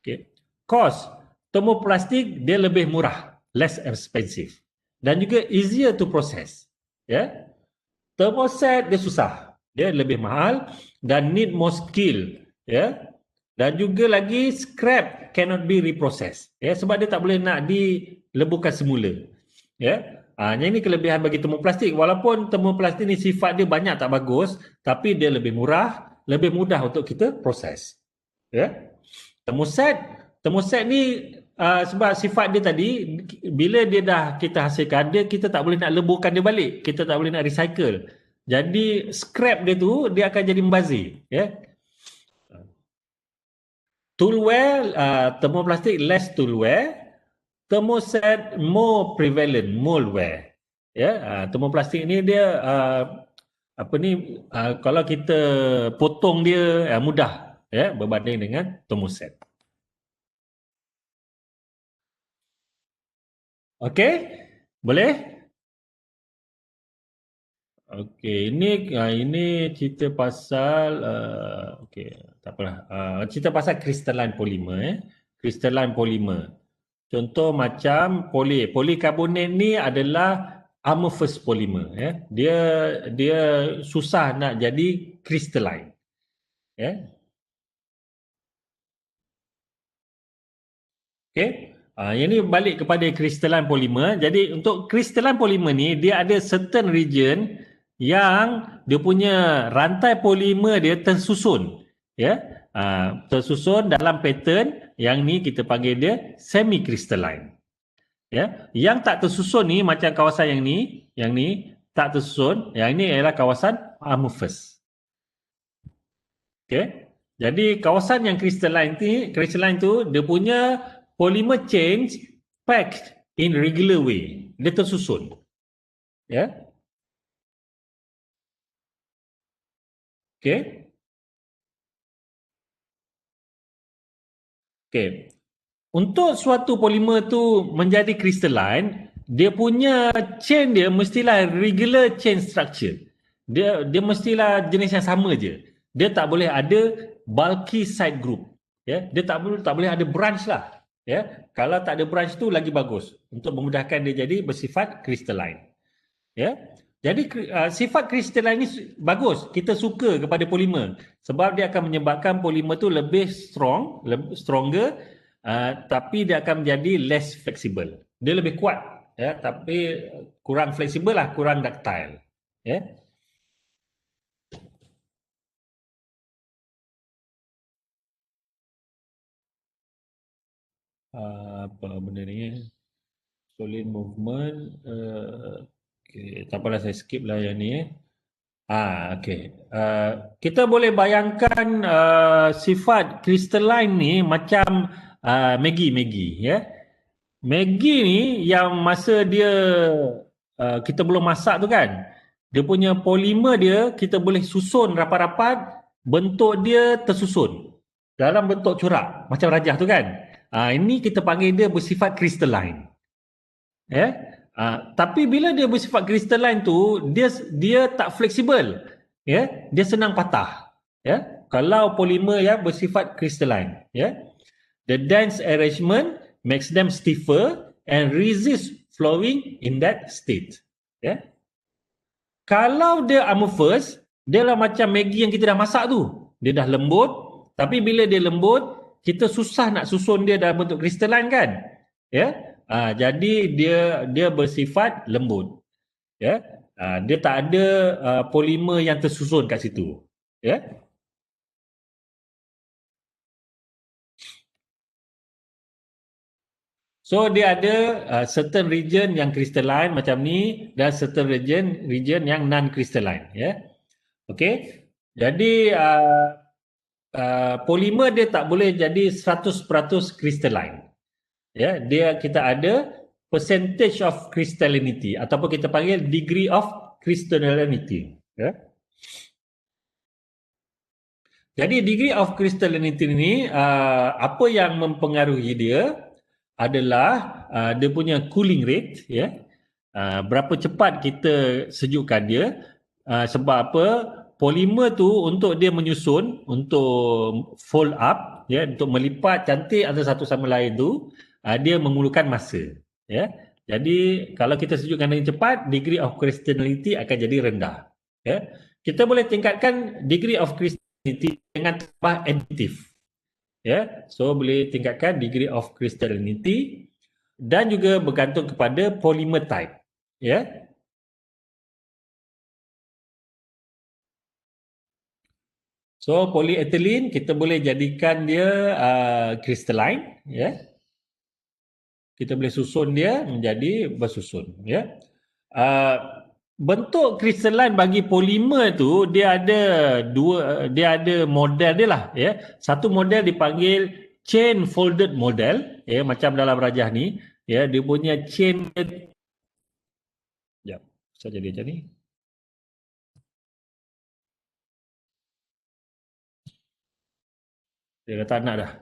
Okay. Cost, termoplastik dia lebih murah, less expensive, dan juga easier to process, ya. Thermoset dia susah, dia lebih mahal dan need more skill, ya. Dan juga lagi scrap cannot be reprocessed, ya, sebab dia tak boleh nak dileburkan semula, ya. Yang ini kelebihan bagi termoplastik. Walaupun termoplastik ni sifat dia banyak tak bagus, tapi dia lebih murah, lebih mudah untuk kita proses, ya. Thermoset ni sebab sifat dia tadi, bila dia dah kita hasilkan dia, kita tak boleh nak leburkan dia balik, kita tak boleh nak recycle. Jadi scrap dia tu dia akan jadi membazir, ya. Toolware, thermoplastic less toolware, thermoset more prevalent moldware. Ya, thermoplastik ni dia apa ni, kalau kita potong dia mudah, ya, berbanding dengan thermoset. Okey, boleh? Okey, ini cerita pasal okey, tak apalah. Cerita pasal crystalline polymer, crystalline polymer. Contoh macam polikarbonat ni adalah amorphous polymer, ya. Dia susah nak jadi crystalline, ya. Okey. Yang ni balik kepada crystalline polymer. Jadi untuk crystalline polymer ni dia ada certain region yang dia punya rantai polimer dia tersusun, ya. Tersusun dalam pattern yang ni kita panggil dia semi crystalline. Ya, yang tak tersusun ni macam kawasan yang ni tak tersusun, yang ini adalah kawasan amorphous. Okey. Jadi kawasan yang crystalline tu dia punya polymer change packed in regular way. Dia tersusun. Ya. Okey. Okey. Untuk suatu polimer tu menjadi crystalline, dia punya chain dia mestilah regular chain structure. Dia mestilah jenis yang sama je. Dia tak boleh ada bulky side group. Ya, dia tak boleh ada branch lah. Ya, kalau tak ada branch tu lagi bagus untuk memudahkan dia jadi bersifat crystalline. Ya. Jadi sifat crystalline ni bagus. Kita suka kepada polimer sebab dia akan menyebabkan polimer tu lebih stronger, tapi dia akan menjadi less flexible. Dia lebih kuat, ya, tapi kurang fleksibel lah, kurang ductile. Ya. Apa benda ni? Solid movement. Okay. Tak apalah, saya skip lah yang ni. Okey. Kita boleh bayangkan sifat crystalline ni macam Maggi, ya. Maggi ni yang masa dia kita belum masak tu kan, dia punya polimer dia kita boleh susun rapat-rapat, bentuk dia tersusun dalam bentuk corak macam rajah tu kan. Ini kita panggil dia bersifat crystalline. Ya. Tapi bila dia bersifat crystalline tu, dia tak fleksibel. Ya, dia senang patah. Ya, kalau polimer yang bersifat crystalline, ya. The dense arrangement makes them stiffer and resist flowing in that state. Ya. Kalau dia amorphous, dia lah macam Maggi yang kita dah masak tu. Dia dah lembut, tapi bila dia lembut, kita susah nak susun dia dalam bentuk crystalline kan? Ya. Jadi dia bersifat lembut. Ya. Dia tak ada polimer yang tersusun kat situ. Ya. So dia ada certain region yang crystalline macam ni dan certain region yang non crystalline, ya. Okey. Jadi polimer dia tak boleh jadi 100% crystalline. Ya, kita ada percentage of crystallinity ataupun kita panggil degree of crystallinity, ya. Jadi degree of crystallinity ni apa yang mempengaruhi dia adalah dia punya cooling rate, ya. Berapa cepat kita sejukkan dia, sebab apa, polimer tu untuk dia menyusun, untuk fold up, ya, untuk melipat cantik antara satu sama lain tu, dia memerlukan masa, ya. Jadi kalau kita sejukkan dengan cepat, degree of crystallinity akan jadi rendah, ya. Kita boleh tingkatkan degree of crystallinity dengan tambah additive, ya. So boleh tingkatkan degree of crystallinity dan juga bergantung kepada polymer type, ya. So polyethylene kita boleh jadikan dia crystalline, ya. kita boleh susun dia menjadi bersusun, ya. Bentuk kristalan bagi polimer tu dia ada model dia lah, ya. Satu model dipanggil chain folded model, ya, macam dalam rajah ni, ya, dia punya chain. Sekejap, saya jadi macam ni. Dia dah tak nak dah.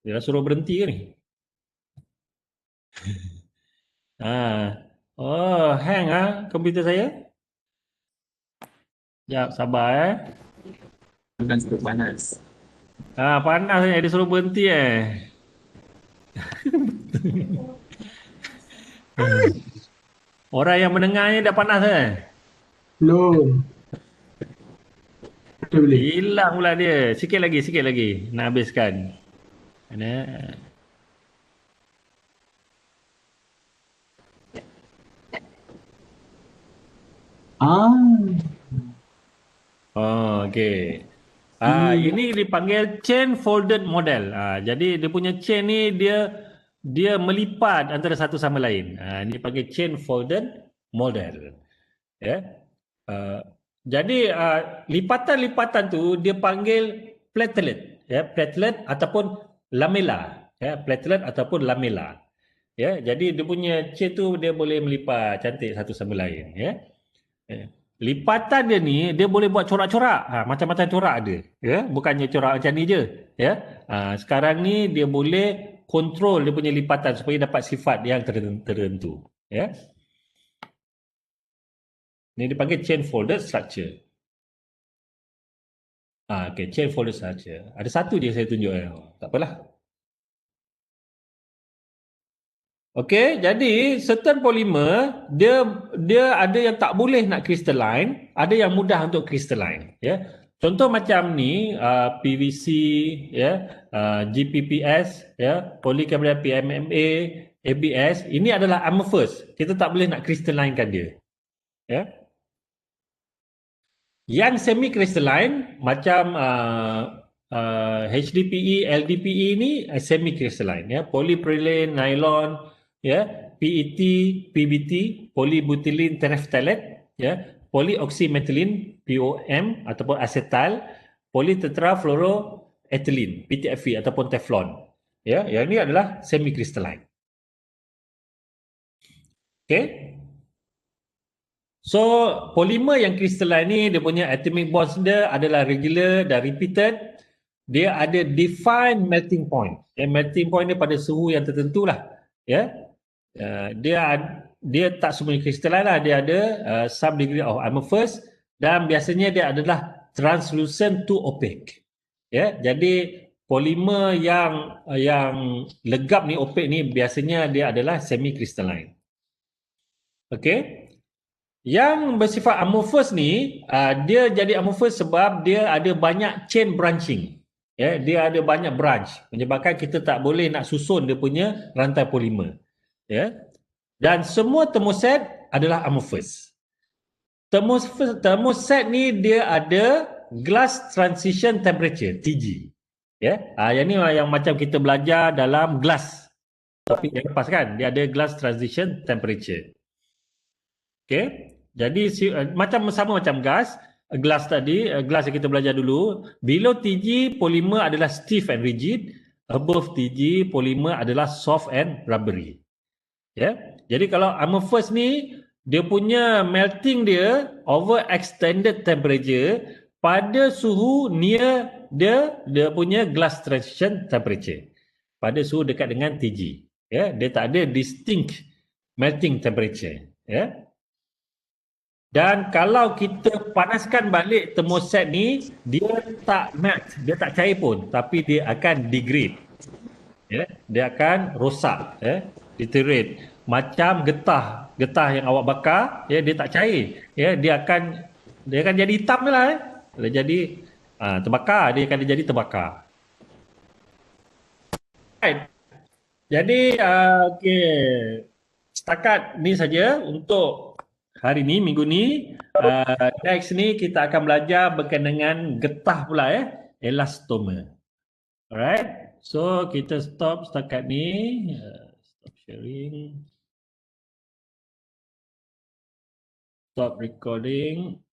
Dia dah suruh berhenti ke ni? Hang komputer saya. Sekejap, sabar Bukan cukup panas. panas ni, dia suruh berhenti Orang yang mendengar ni dah panas Belum. Dah boleh. Hilang pula dia. Sikit lagi. Nak habiskan. Mana? Okey. Ini dipanggil chain folded model. Jadi dia punya chain ni dia melipat antara satu sama lain. Ini dipanggil chain folded model. Ya. Jadi lipatan-lipatan tu dia panggil platelet, ya, platelet ataupun lamella, ya, platelet ataupun lamella. Ya, jadi dia punya chain tu dia boleh melipat cantik satu sama lain, ya. Lipatan dia ni dia boleh buat corak-corak, macam-macam corak ada, ya, bukannya corak macam ni je, ya. Sekarang ni dia boleh kontrol dia punya lipatan supaya dapat sifat yang tertentu, ya. Ini dipanggil chain folded structure. Okay, chain folded structure. Ada satu je saya tunjuk. Tak apalah. Okey, jadi certain polimer dia ada yang tak boleh nak crystalline, ada yang mudah untuk crystalline, ya. Contoh macam ni, PVC, ya, GPPS, ya, polycarbonate PMMA, ABS, ini adalah amorphous. Kita tak boleh nak crystallinekan dia. Ya. Yang semi crystalline macam HDPE, LDPE ni semi crystalline, ya, polypropylene, nylon, ya, PET, PBT, polybutylene terephthalate, ya, polyoxymethylene, POM ataupun acetal, polytetrafluoroethylene, PTFE ataupun Teflon. Ya, yang ini adalah semi crystalline. Okey. So, polimer yang crystalline ni dia punya atomic bonds dia adalah regular dan repeated. Dia ada defined melting point. Melting point dia pada suhu yang tertentu lah. Ya. Dia tak semuanya crystalline lah. Dia ada some degree of amorphous dan biasanya dia adalah translucent to opaque. Ya. Jadi polimer yang legap ni, opaque ni, biasanya dia adalah semi crystalline. Okey. Yang bersifat amorphous ni, dia jadi amorphous sebab dia ada banyak chain branching. Ya, dia ada banyak branch menyebabkan kita tak boleh nak susun dia punya rantai polimer. Ya. Dan semua thermoset adalah amorphous. Thermoset ni dia ada glass transition temperature, TG. Ya. Yang ni yang macam kita belajar dalam glass. Topik yang lepas kan, dia ada glass transition temperature. Okey. Jadi macam sama macam glass tadi, glass yang kita belajar dulu, below TG polimer adalah stiff and rigid, above TG polimer adalah soft and rubbery. Ya. Jadi kalau amorphous ni dia punya melting dia over extended temperature pada suhu near dia punya glass transition temperature. Pada suhu dekat dengan TG. Ya, dia tak ada distinct melting temperature, ya. Dan kalau kita panaskan balik thermoset ni, dia tak melt, dia tak cair pun, tapi dia akan degrade. Ya, dia akan rosak, ya, deteriorate. Macam getah yang awak bakar, ya, dia tak cair. Ya, dia akan jadi hitam lah, Dia jadi terbakar, dia akan jadi terbakar. Right. Jadi okey. Setakat ni saja untuk hari ni, minggu ni. Next ni kita akan belajar berkenaan dengan getah pula, elastoma. Alright. So kita stop setakat ni. sharing. Stop recording.